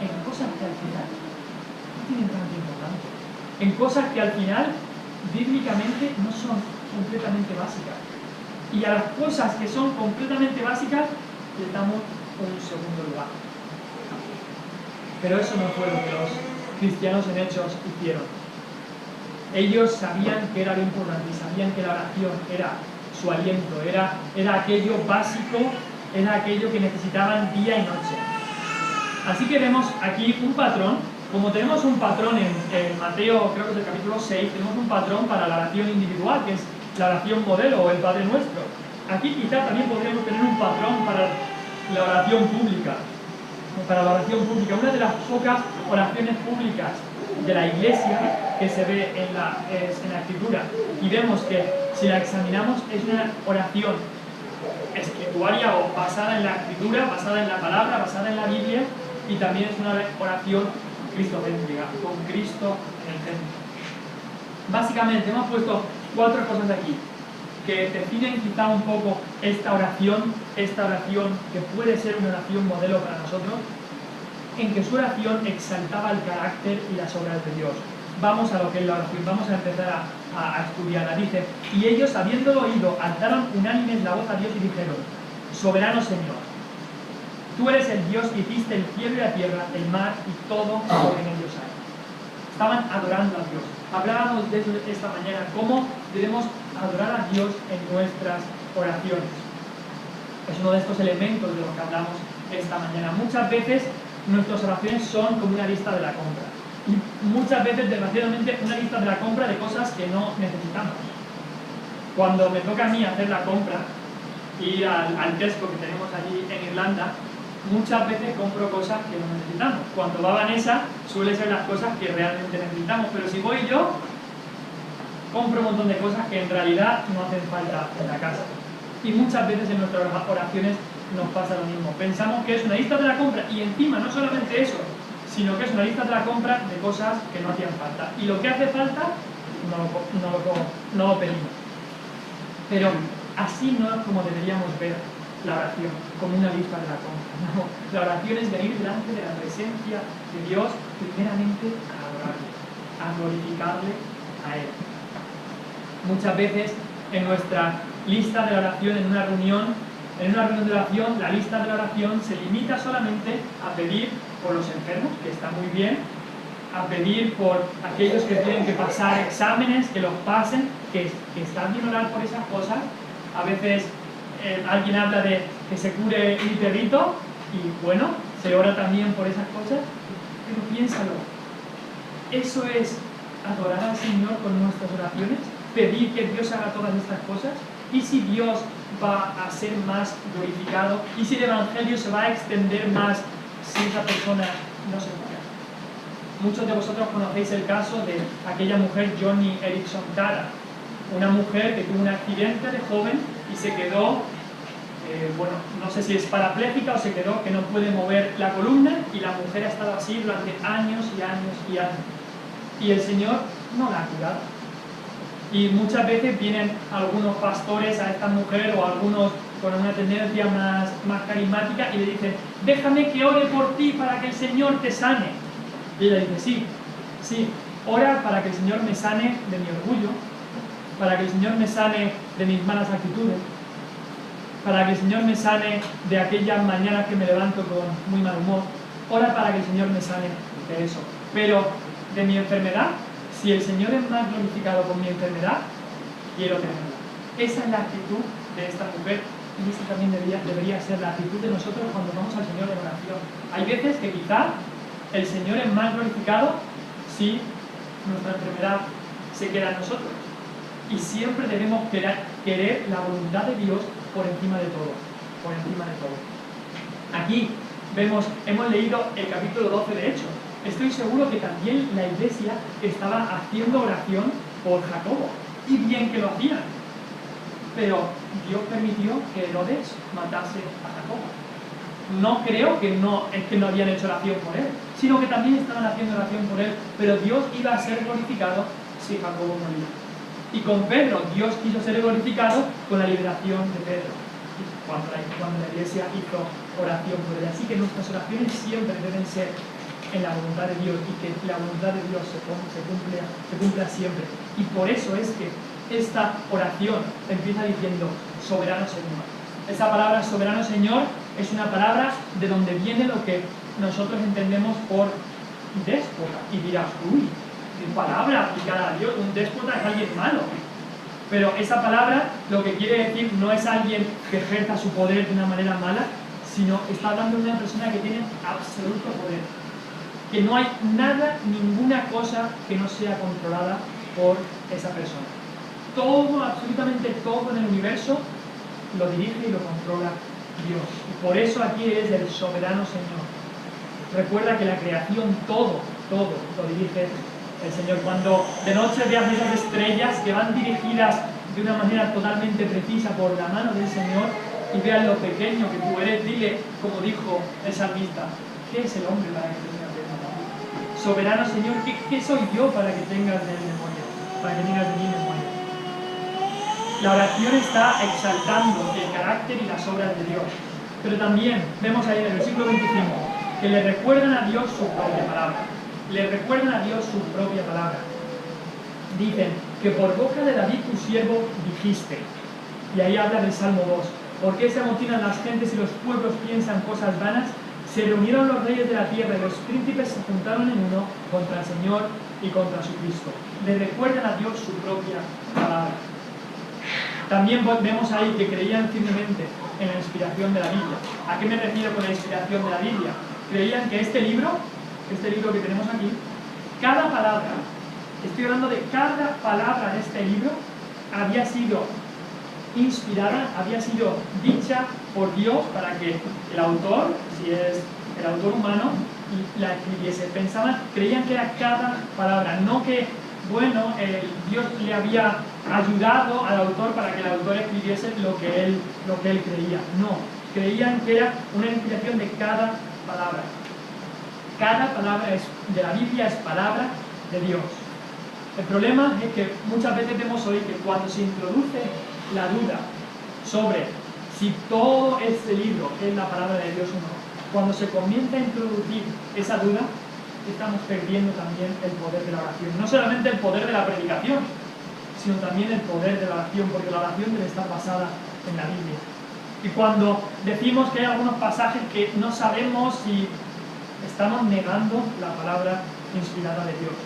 en cosas que al final no tienen tanta importancia, en cosas que al final bíblicamente no son completamente básicas. Y a las cosas que son completamente básicas les damos un segundo lugar. Pero eso no fue lo que los cristianos en Hechos hicieron. Ellos sabían que era lo importante y sabían que la oración era su aliento, era aquello básico, era aquello que necesitaban día y noche. Así que vemos aquí un patrón. Como tenemos un patrón en Mateo, creo que es el capítulo 6, tenemos un patrón para la oración individual, que es la oración modelo o el Padre Nuestro. Aquí quizá también podríamos tener un patrón para la oración pública. Una de las pocas oraciones públicas de la iglesia que se ve en la Escritura. Y vemos que si la examinamos es una oración escrituaria o basada en la Escritura, basada en la palabra, basada en la Biblia, y también es una oración cristocéntrica, con Cristo en el centro. Básicamente hemos puesto 4 cosas aquí que definen quizá un poco esta oración que puede ser una oración modelo para nosotros. en que su oración exaltaba el carácter y las obras de Dios. Vamos a lo que es la oración, vamos a empezar a estudiarla. Dice, y ellos, habiéndolo oído, alzaron unánimes la voz a Dios y dijeron, soberano Señor, tú eres el Dios que hiciste el cielo y la tierra, el mar y todo lo que en ellos hay. Estaban adorando a Dios. Hablábamos de eso esta mañana, cómo debemos adorar a Dios en nuestras oraciones. Es uno de estos elementos de los que hablamos esta mañana. Muchas veces nuestras oraciones son como una lista de la compra. Y muchas veces, desgraciadamente, una lista de la compra de cosas que no necesitamos. Cuando me toca a mí hacer la compra, ir al Tesco que tenemos allí en Irlanda, muchas veces compro cosas que no necesitamos. Cuando va Vanessa, suele ser las cosas que realmente necesitamos, pero si voy yo, compro un montón de cosas que en realidad no hacen falta en la casa. Y muchas veces en nuestras oraciones nos pasa lo mismo. Pensamos que es una lista de la compra y encima no solamente eso, sino que es una lista de la compra de cosas que no hacían falta. Y lo que hace falta, no lo pedimos. Pero así no es como deberíamos ver la oración, como una lista de la compra. No, la oración es venir delante de la presencia de Dios, primeramente a adorarle, a glorificarle a Él. Muchas veces en nuestra lista de la oración, en una reunión de oración, la lista de la oración se limita solamente a pedir por los enfermos, que está muy bien, a pedir por aquellos que tienen que pasar exámenes, que los pasen, que está bien orar por esas cosas. A veces alguien habla de que se cure mi perrito y bueno, se ora también por esas cosas, pero piénsalo, ¿eso es adorar al Señor con nuestras oraciones? ¿Pedir que Dios haga todas estas cosas? ¿Y si Dios va a ser más glorificado? ¿Y si el Evangelio se va a extender más si esa persona no se cura? Muchos de vosotros conocéis el caso de aquella mujer Joni Eareckson Tada, una mujer que tuvo un accidente de joven y se quedó, no sé si es parapléjica o se quedó que no puede mover la columna, y la mujer ha estado así durante años y años y años. Y el Señor no la ha curado. Y muchas veces vienen algunos pastores a esta mujer o algunos con una tendencia más carismática y le dicen, déjame que ore por ti para que el Señor te sane. Y ella dice, sí, ora para que el Señor me sane de mi orgullo, para que el Señor me sane de mis malas actitudes, para que el Señor me sane de aquellas mañanas que me levanto con muy mal humor. Ora para que el Señor me sane de eso. Pero de mi enfermedad, si el Señor es más glorificado con mi enfermedad, quiero tenerla. Esa es la actitud de esta mujer y esa también debería ser la actitud de nosotros cuando vamos al Señor en oración. Hay veces que quizá el Señor es más glorificado si nuestra enfermedad se queda en nosotros. Y siempre debemos querer la voluntad de Dios por encima de todo. Por encima de todo. Aquí hemos leído el capítulo 12 de Hechos. Estoy seguro que también la iglesia estaba haciendo oración por Jacobo. Y bien que lo hacían. Pero Dios permitió que Herodes matase a Jacobo. No creo que no habían hecho oración por él, sino que también estaban haciendo oración por él, pero Dios iba a ser glorificado si Jacobo moría. Y con Pedro, Dios quiso ser glorificado con la liberación de Pedro, cuando la iglesia hizo oración por él. Así que nuestras oraciones siempre deben ser en la voluntad de Dios y que la voluntad de Dios se cumpla siempre. Y por eso es que esta oración empieza diciendo, soberano Señor. Esa palabra soberano Señor es una palabra de donde viene lo que nosotros entendemos por déspota. Y dirás, uy, qué palabra aplicada a Dios, un déspota es alguien malo. Pero esa palabra lo que quiere decir no es alguien que ejerza su poder de una manera mala, sino está hablando de una persona que tiene absoluto poder. Que no hay nada, ninguna cosa que no sea controlada por esa persona. Todo, absolutamente todo en el universo lo dirige y lo controla Dios. Y por eso aquí es el soberano Señor. Recuerda que la creación, todo lo dirige el Señor. Cuando de noche veas esas estrellas que van dirigidas de una manera totalmente precisa por la mano del Señor y veas lo pequeño que tú eres, dile, como dijo el salmista, ¿qué es el hombre para que tengas de memoria? Soberano Señor, ¿qué soy yo para que tengas de memoria? Para que tengas de mi memoria. La oración está exaltando el carácter y las obras de Dios. Pero también vemos ahí en el versículo 25, que le recuerdan a Dios su propia palabra. Le recuerdan a Dios su propia palabra. Dicen que por boca de David tu siervo dijiste. Y ahí habla del Salmo 2. ¿Por qué se amotinan las gentes y los pueblos piensan cosas vanas? Se reunieron los reyes de la tierra y los príncipes se juntaron en uno contra el Señor y contra su Cristo. Le recuerdan a Dios su propia palabra. También vemos ahí que creían firmemente en la inspiración de la Biblia. ¿A qué me refiero con la inspiración de la Biblia? Creían que este libro que tenemos aquí, cada palabra, estoy hablando de cada palabra de este libro, había sido inspirada, había sido dicha por Dios para que el autor, si es el autor humano, la escribiese. Creían que era cada palabra, no que, bueno, Dios le había ayudado al autor para que el autor escribiese lo que él creía. No, creían que era una inspiración de cada palabra. Cada palabra de la Biblia es palabra de Dios. El problema es que muchas veces vemos hoy que cuando se introduce la duda sobre si todo este libro es la palabra de Dios o no, cuando se comienza a introducir esa duda, estamos perdiendo también el poder de la oración. No solamente el poder de la predicación, sino también el poder de la oración, porque la oración debe estar basada en la Biblia. Y cuando decimos que hay algunos pasajes que no sabemos si estamos negando la palabra inspirada de Dios.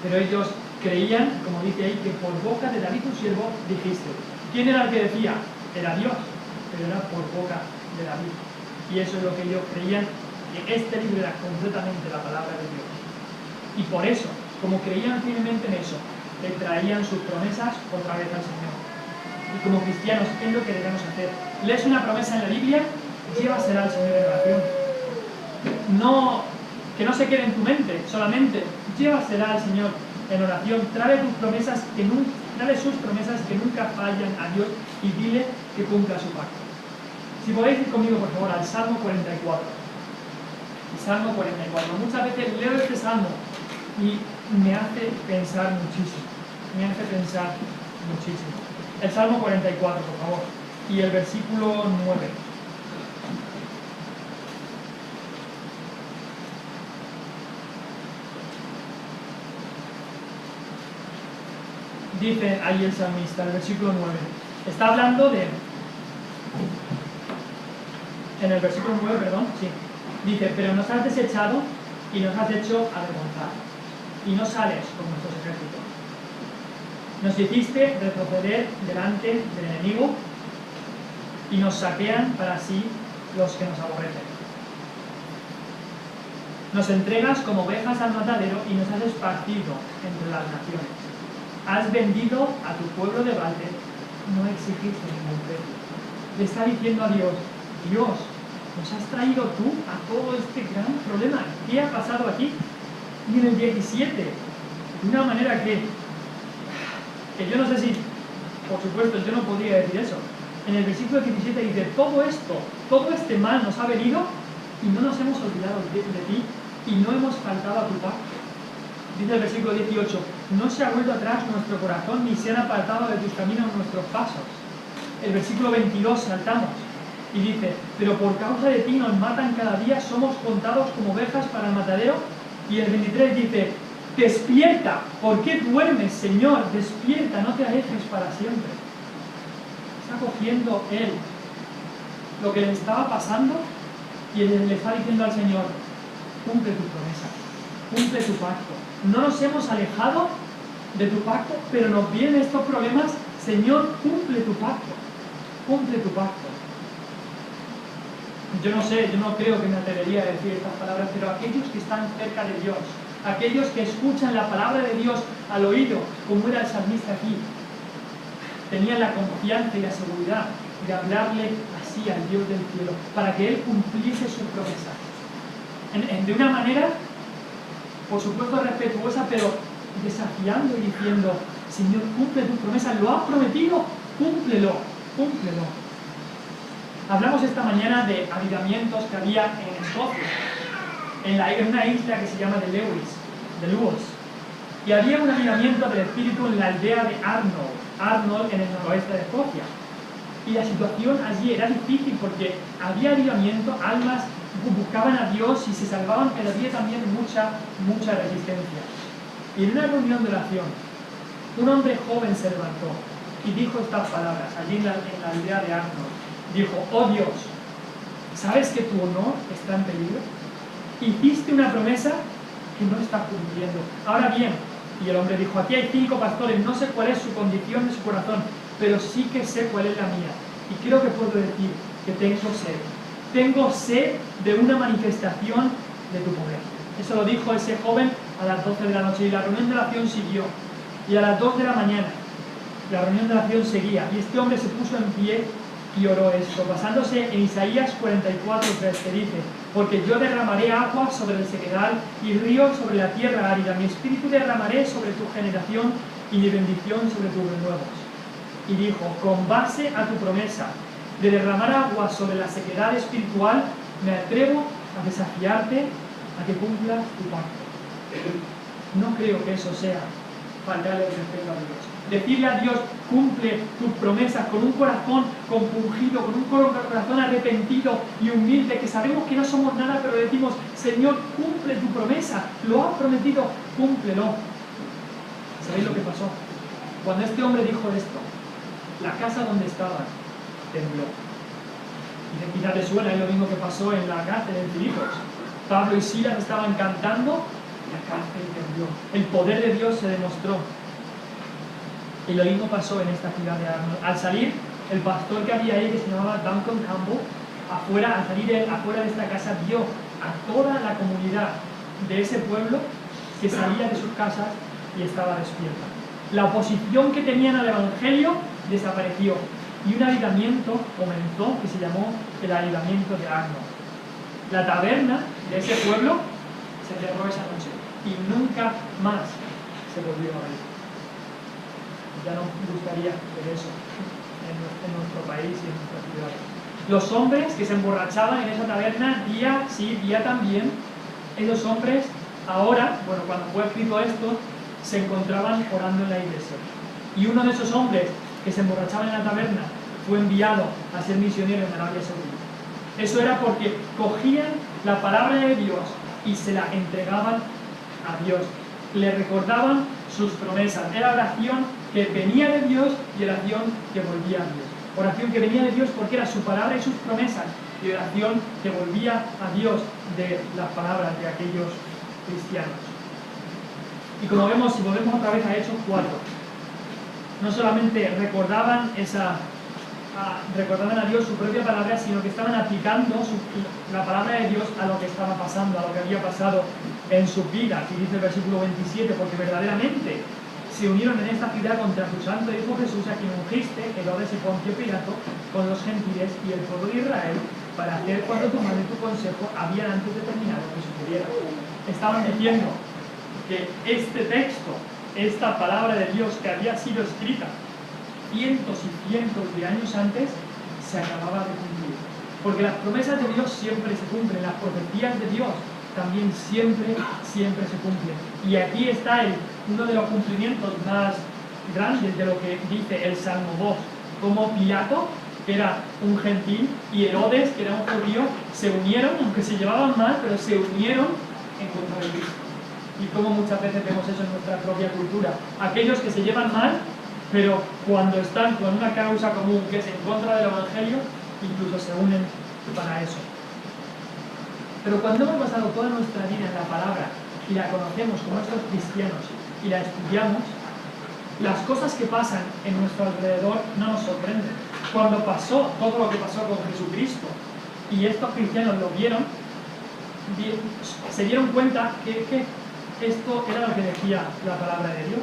Pero ellos creían, como dice ahí, que por boca de David tu siervo dijiste. ¿Quién era el que decía? Era Dios, pero era por boca de David. Y eso es lo que ellos creían, que este libro era completamente la palabra de Dios. Y por eso, como creían firmemente en eso, le traían sus promesas otra vez al Señor. Y como cristianos, ¿qué es lo que debemos hacer? ¿Lees una promesa en la Biblia? Llévasela al Señor en oración. No, que no se quede en tu mente solamente, llévasela al Señor en oración. Trae sus promesas que nunca fallan a Dios y dile que cumpla su pacto. Si podéis ir conmigo, por favor, al Salmo 44. El Salmo 44. Muchas veces leo este Salmo y me hace pensar muchísimo. El Salmo 44, por favor. Y el versículo 9. Dice ahí el salmista, el versículo 9. Está hablando de... En el versículo 9, perdón, sí. Dice, pero nos has desechado y nos has hecho avergonzar. Y no sales con nuestros ejércitos. Nos hiciste retroceder delante del enemigo y nos saquean para sí los que nos aborrecen. Nos entregas como ovejas al matadero y nos has esparcido entre las naciones. Has vendido a tu pueblo de balde, no exigiste ningún precio. Le está diciendo a Dios, Dios, nos has traído tú a todo este gran problema. ¿Qué ha pasado aquí? Y en el 17, de una manera que yo no sé si, por supuesto, yo no podría decir eso. En el versículo 17 dice, todo este mal nos ha venido y no nos hemos olvidado de ti y no hemos faltado a tu pacto. Dice el versículo 18, no se ha vuelto atrás nuestro corazón ni se han apartado de tus caminos nuestros pasos. El versículo 22 saltamos y dice, pero por causa de ti nos matan cada día, somos contados como ovejas para el matadero. Y el 23 dice, despierta, ¿por qué duermes, Señor? Despierta, no te alejes para siempre. Está cogiendo él lo que le estaba pasando y le está diciendo al Señor, cumple tu promesa, cumple tu pacto. No nos hemos alejado de tu pacto, pero nos vienen estos problemas. Señor, cumple tu pacto, cumple tu pacto. Yo no sé, yo no creo que me atrevería a decir estas palabras, pero aquellos que están cerca de Dios, aquellos que escuchan la palabra de Dios al oído, como era el salmista aquí, tenían la confianza y la seguridad de hablarle así al Dios del cielo, para que Él cumpliese su promesa. De una manera, por supuesto, respetuosa, pero desafiando y diciendo, Señor, cumple tu promesa, lo has prometido, cúmplelo, cúmplelo. Hablamos esta mañana de avivamientos que había en Escocia, en una isla que se llama de Lewis. Y había un avivamiento del espíritu en la aldea de Arnold en el noroeste de Escocia. Y la situación allí era difícil porque había avivamiento, almas buscaban a Dios y se salvaban, pero había también mucha resistencia. Y en una reunión de oración, un hombre joven se levantó y dijo estas palabras, allí en la aldea de Arnold. Dijo: oh Dios, ¿sabes que tu honor está en peligro? Hiciste una promesa que no estás cumpliendo. Ahora bien, y el hombre dijo: aquí hay 5 pastores, no sé cuál es su condición de su corazón, pero sí que sé cuál es la mía. Y creo que puedo decir que tengo sed. Tengo sed de una manifestación de tu poder. Eso lo dijo ese joven a las 12 de la noche, y la reunión de oración siguió. Y a las 2 de la mañana, la reunión de oración seguía, y este hombre se puso en pie y oró esto, basándose en Isaías 44:3, que dice: porque yo derramaré agua sobre el sequedal y ríos sobre la tierra árida, mi espíritu derramaré sobre tu generación y mi bendición sobre tus renuevos. Y dijo: con base a tu promesa de derramar agua sobre la sequedad espiritual, me atrevo a desafiarte a que cumplas tu pacto. No creo que eso sea faltarle el respeto a Dios. Decirle a Dios: cumple tus promesas, con un corazón compungido, con un corazón arrepentido y humilde, que sabemos que no somos nada, pero decimos: Señor, cumple tu promesa, lo has prometido, cúmplelo. ¿Sabéis lo que pasó? Cuando este hombre dijo esto, la casa donde estaban tembló. Y quizás te suena, es lo mismo que pasó en la cárcel en Filipos. Pablo y Silas estaban cantando, la cárcel tembló. El poder de Dios se demostró. Y lo mismo pasó en esta ciudad de Arnold. Al salir, el pastor que había ahí, que se llamaba Duncan Campbell, al salir afuera de esta casa, vio a toda la comunidad de ese pueblo que salía de sus casas y estaba despierta. La oposición que tenían al Evangelio desapareció, y un avivamiento comenzó que se llamó el avivamiento de Arnold. La taberna de ese pueblo se cerró esa noche y nunca más se volvió a abrir. Ya nos gustaría ver eso en nuestro país y en nuestra ciudad. Los hombres que se emborrachaban en esa taberna día sí, día también, esos hombres ahora, bueno, cuando fue escrito esto, se encontraban orando en la iglesia. Y uno de esos hombres que se emborrachaban en la taberna fue enviado a ser misionero en Arabia Saudita. Eso era porque cogían la palabra de Dios y se la entregaban a Dios. Le recordaban sus promesas. Era oración que venía de Dios y oración que volvía a Dios. Oración que venía de Dios porque era su palabra y sus promesas, y oración que volvía a Dios de las palabras de aquellos cristianos. Y como vemos, si volvemos otra vez a Hechos 4, no solamente recordaban a Dios su propia palabra, sino que estaban aplicando la palabra de Dios a lo que estaba pasando, a lo que había pasado en sus vidas. Y dice el versículo 27, porque verdaderamente se unieron en esta ciudad contra tu santo Hijo Jesús, a quien ungiste, Herodes y Poncio Pilato, con los gentiles y el pueblo de Israel, para hacer cuanto tu mano y tu consejo habían antes determinado que sucediera. Estaban diciendo que este texto, esta palabra de Dios que había sido escrita cientos y cientos de años antes, se acababa de cumplir. Porque las promesas de Dios siempre se cumplen, las profecías de Dios también siempre se cumplen. Y aquí está uno de los cumplimientos más grandes de lo que dice el Salmo 2, como Pilato, que era un gentil, y Herodes, que era un judío, se unieron, aunque se llevaban mal, pero se unieron en contra de Cristo. Y como muchas veces vemos eso en nuestra propia cultura. Aquellos que se llevan mal, pero cuando están con una causa común que es en contra del Evangelio, incluso se unen para eso. Pero cuando hemos pasado toda nuestra vida en la palabra y la conocemos como nuestros cristianos y la estudiamos, las cosas que pasan en nuestro alrededor no nos sorprenden. Cuando pasó todo lo que pasó con Jesucristo y estos cristianos lo vieron, se dieron cuenta que esto era lo que decía la palabra de Dios.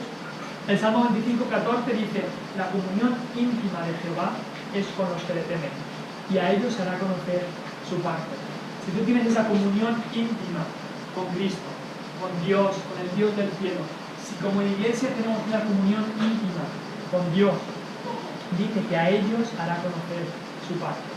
El Salmo 25:14 dice: la comunión íntima de Jehová es con los que le temen, y a ellos se hará conocer su pacto. Si tú tienes esa comunión íntima con Cristo, con Dios, con el Dios del cielo, si como iglesia tenemos una comunión íntima con Dios, dice que a ellos hará conocer su pacto.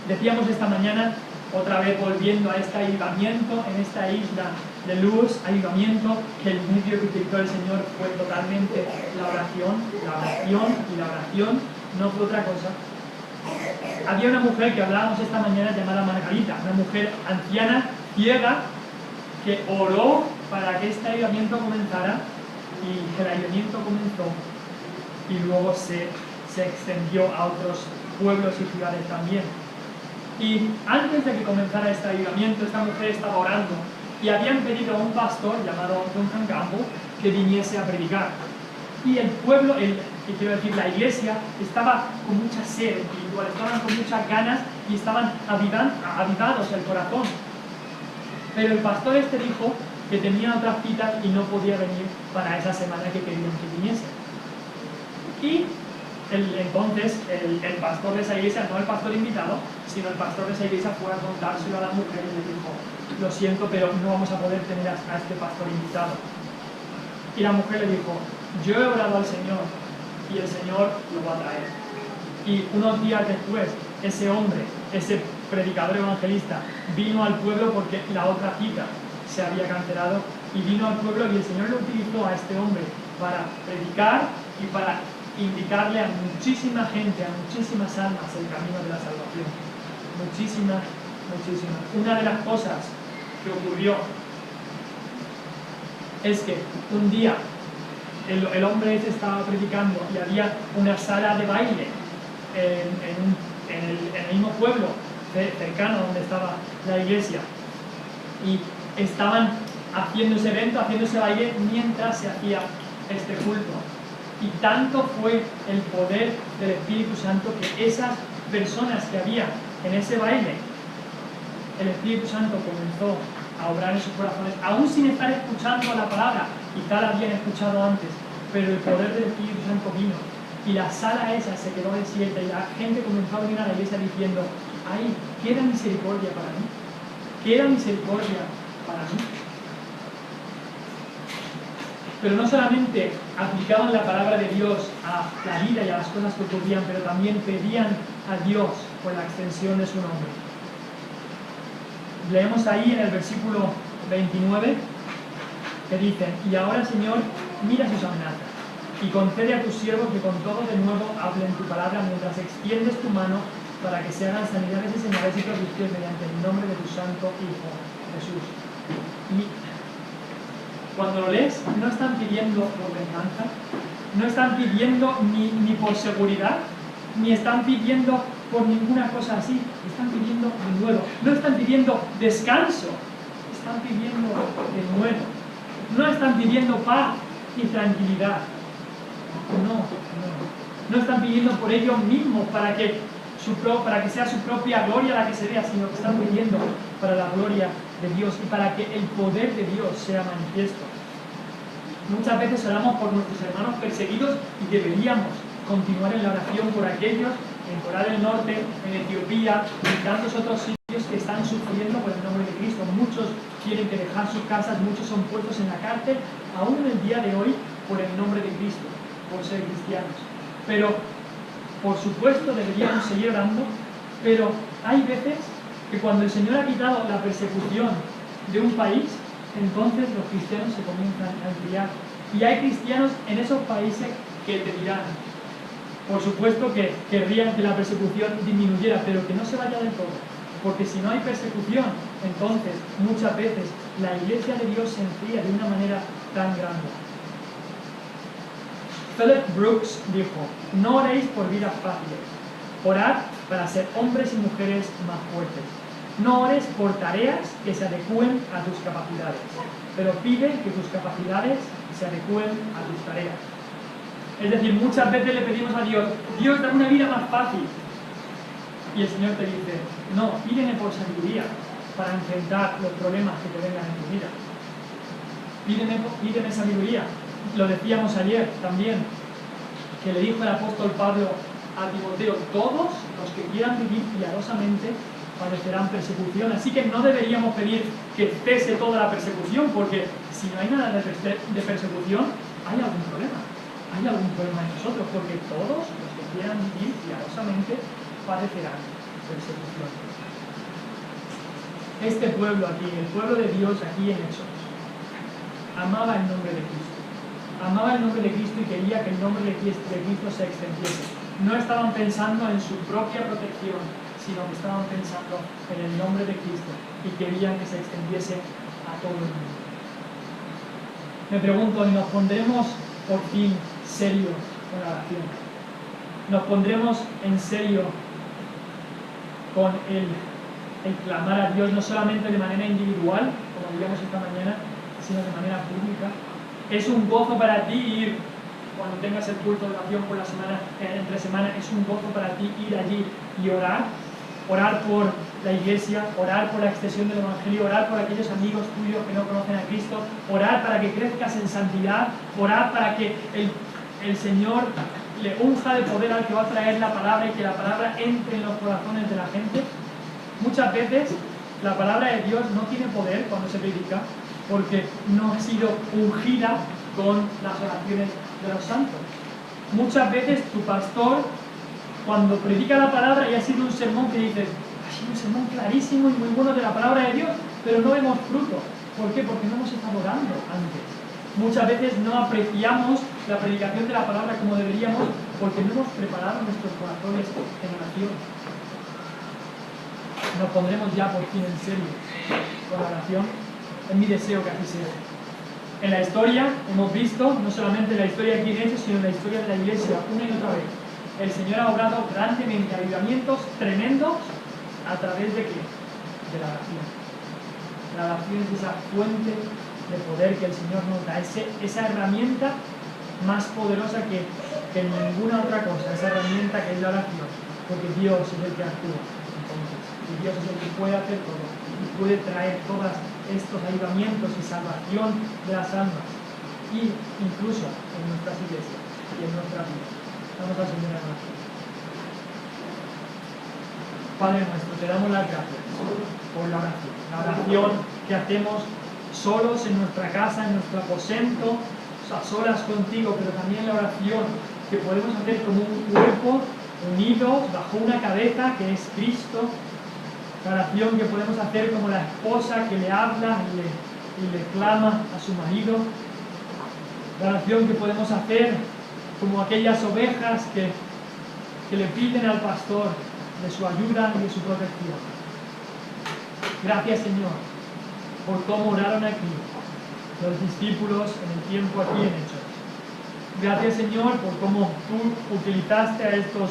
Decíamos esta mañana, otra vez volviendo a este avivamiento en esta isla de luz, avivamiento, que el medio que utilizó el Señor fue totalmente la oración, y la oración no fue otra cosa Había una mujer que hablábamos esta mañana llamada Margarita, una mujer anciana, ciega, que oró para que este avivamiento comenzara, y el avivamiento comenzó y luego se extendió a otros pueblos y ciudades también. Y antes de que comenzara este avivamiento, esta mujer estaba orando y habían pedido a un pastor llamado Duncan Campbell que viniese a predicar. Y el pueblo, la iglesia, estaba con mucha sed espiritual, estaban con muchas ganas y estaban avivados el corazón. Pero el pastor dijo que tenía otras citas y no podía venir para esa semana que querían que viniese. Y entonces el pastor de esa iglesia, no el pastor invitado, sino el pastor de esa iglesia fue a contárselo a la mujer y le dijo: lo siento, pero no vamos a poder tener a este pastor invitado. Y la mujer le dijo: yo he orado al Señor y el Señor lo va a traer. Y unos días después, ese hombre, ese predicador evangelista, vino al pueblo porque la otra cita se había cancelado, y vino al pueblo y el Señor lo utilizó a este hombre para predicar y para indicarle a muchísima gente, a muchísimas almas, el camino de la salvación. Muchísimas. Una de las cosas que ocurrió es que un día el hombre estaba predicando y había una sala de baile en el mismo pueblo cercano donde estaba la iglesia, y estaban haciendo ese evento, haciendo ese baile mientras se hacía este culto. Y tanto fue el poder del Espíritu Santo que esas personas que había en ese baile, el Espíritu Santo comenzó a obrar en sus corazones, aún sin estar escuchando la palabra, quizá la habían escuchado antes, pero el poder del Espíritu Santo vino y la sala esa se quedó desierta y la gente comenzó a venir a la iglesia diciendo: ¡ay, queda misericordia para mí! ¡Queda misericordia para mí! Pero no solamente aplicaban la palabra de Dios a la vida y a las cosas que ocurrían, pero también pedían a Dios por la extensión de su nombre. Leemos ahí en el versículo 29 que dicen: y ahora, Señor, mira sus amenazas y concede a tus siervos que con todo de nuevo hablen tu palabra mientras extiendes tu mano para que se hagan sanidades y señales y prodigios mediante el nombre de tu santo Hijo Jesús. Y cuando lo lees, no están pidiendo por venganza, no están pidiendo ni por seguridad, ni están pidiendo por ninguna cosa así, están pidiendo de nuevo. No están pidiendo descanso, están pidiendo de nuevo. No están pidiendo paz y tranquilidad. No están pidiendo por ellos mismos para que sea su propia gloria la que se vea, sino que están pidiendo para la gloria de Dios y para que el poder de Dios sea manifiesto. Muchas veces oramos por nuestros hermanos perseguidos y deberíamos continuar en la oración por aquellos en Corea del Norte, en Etiopía y en tantos otros sitios que están sufriendo por el nombre de Cristo. Muchos tienen que dejar sus casas, muchos son puestos en la cárcel, aún en el día de hoy, por el nombre de Cristo, por ser cristianos. Pero, por supuesto, deberíamos seguir orando, pero hay veces que cuando el Señor ha quitado la persecución de un país, entonces los cristianos se comienzan a enfriar. Y hay cristianos en esos países que te dirán, por supuesto que querrían que la persecución disminuyera, pero que no se vaya del todo. Porque si no hay persecución, entonces muchas veces la iglesia de Dios se enfría de una manera tan grande. Philip Brooks dijo: no oréis por vidas fáciles, orad para ser hombres y mujeres más fuertes. No ores por tareas que se adecúen a tus capacidades, pero pide que tus capacidades se adecúen a tus tareas. Es decir, muchas veces le pedimos a Dios: Dios, dame una vida más fácil. Y el Señor te dice: no, pídeme por sabiduría para enfrentar los problemas que te vengan en tu vida. Pídeme sabiduría. Lo decíamos ayer también, que le dijo el apóstol Pablo a Timoteo: todos los que quieran vivir piadosamente padecerán persecución. Así que no deberíamos pedir que cese toda la persecución, porque si no hay nada de persecución, hay algún problema. Hay algún problema en nosotros, porque todos los que quieran vivir piadosamente padecerán persecución. Este pueblo aquí, el pueblo de Dios aquí en Éxodo, amaba el nombre de Cristo. Amaba el nombre de Cristo y quería que el nombre de Cristo se extendiese. no estaban pensando en su propia protección, sino que estaban pensando en el nombre de Cristo y querían que se extendiese a todo el mundo. Me pregunto, ¿y nos pondremos por fin serios con la oración? ¿Nos pondremos en serio con el clamar a Dios, no solamente de manera individual, como digamos esta mañana, sino de manera pública? Es un gozo para ti ir, cuando tengas el culto de oración por la semana, entre semana, es un gozo para ti ir allí y orar por la iglesia, orar por la extensión del Evangelio, orar por aquellos amigos tuyos que no conocen a Cristo, orar para que crezcas en santidad, orar para que el Señor le unja de poder al que va a traer la palabra y que la palabra entre en los corazones de la gente. Muchas veces la palabra de Dios no tiene poder cuando se predica porque no ha sido ungida con las oraciones de los santos. Muchas veces tu pastor, cuando predica la palabra, y ha sido un sermón que dices, ha sido un sermón clarísimo y muy bueno de la palabra de Dios, pero no vemos fruto. ¿Por qué? Porque no hemos estado orando antes. Muchas veces no apreciamos la predicación de la palabra como deberíamos porque no hemos preparado nuestros corazones en oración. Nos pondremos ya por fin en serio con la oración. Es mi deseo que así sea. En la historia hemos visto, no solamente en la historia aquí en Hechos, sino en la historia de la Iglesia, una y otra vez, el Señor ha obrado grandemente avivamientos tremendos a través de ¿qué? De la oración. La oración es esa fuente de poder que el Señor nos da, esa herramienta más poderosa que ninguna otra cosa, esa herramienta que es la oración, porque Dios es el que actúa. Entonces, y Dios es el que puede hacer todo y puede traer todos estos avivamientos y salvación de las almas, y incluso en nuestras iglesias y en nuestra vida. Vamos al Señor en oración. Padre nuestro, te damos las gracias por la oración que hacemos solos en nuestra casa, en nuestro aposento, a solas contigo, pero también la oración que podemos hacer como un cuerpo unidos bajo una cabeza que es Cristo, la oración que podemos hacer como la esposa que le habla y le clama a su marido, la oración que podemos hacer como aquellas ovejas que le piden al pastor de su ayuda y de su protección. Gracias, Señor, por cómo oraron aquí los discípulos en el tiempo aquí en Hechos. Gracias, Señor, por cómo tú utilizaste a estos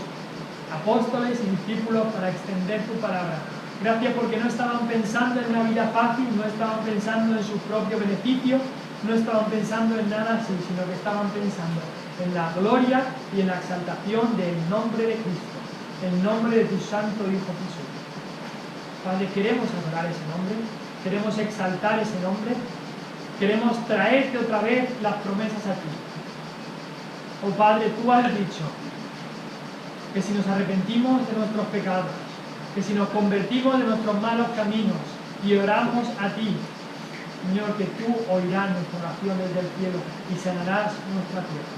apóstoles y discípulos para extender tu palabra. Gracias porque no estaban pensando en una vida fácil, no estaban pensando en su propio beneficio, no estaban pensando en nada así, sino que estaban pensando en la gloria y en la exaltación del nombre de Cristo, el nombre de tu Santo Hijo Jesús. Padre, queremos adorar ese nombre, queremos exaltar ese nombre, queremos traerte otra vez las promesas a ti. Oh Padre, tú has dicho que si nos arrepentimos de nuestros pecados, que si nos convertimos de nuestros malos caminos y oramos a ti, Señor, que tú oirás nuestra oración desde el cielo y sanarás nuestra tierra.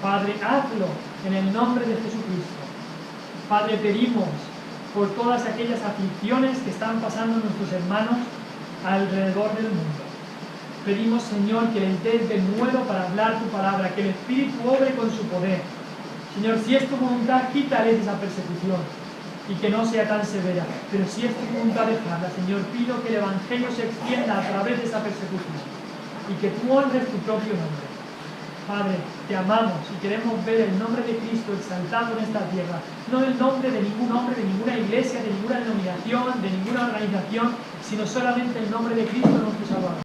Padre, hazlo en el nombre de Jesucristo. Padre, pedimos por todas aquellas aflicciones que están pasando nuestros hermanos alrededor del mundo. Pedimos, Señor, que les des de nuevo para hablar tu palabra, que el Espíritu obre con su poder. Señor, si es tu voluntad, quítales esa persecución y que no sea tan severa. Pero si es tu voluntad, dejarla, Señor, pido que el Evangelio se extienda a través de esa persecución y que tú honres tu propio nombre. Padre, te amamos y queremos ver el nombre de Cristo exaltado en esta tierra, no el nombre de ningún hombre, de ninguna iglesia, de ninguna denominación, de ninguna organización, sino solamente el nombre de Cristo nuestro Salvador.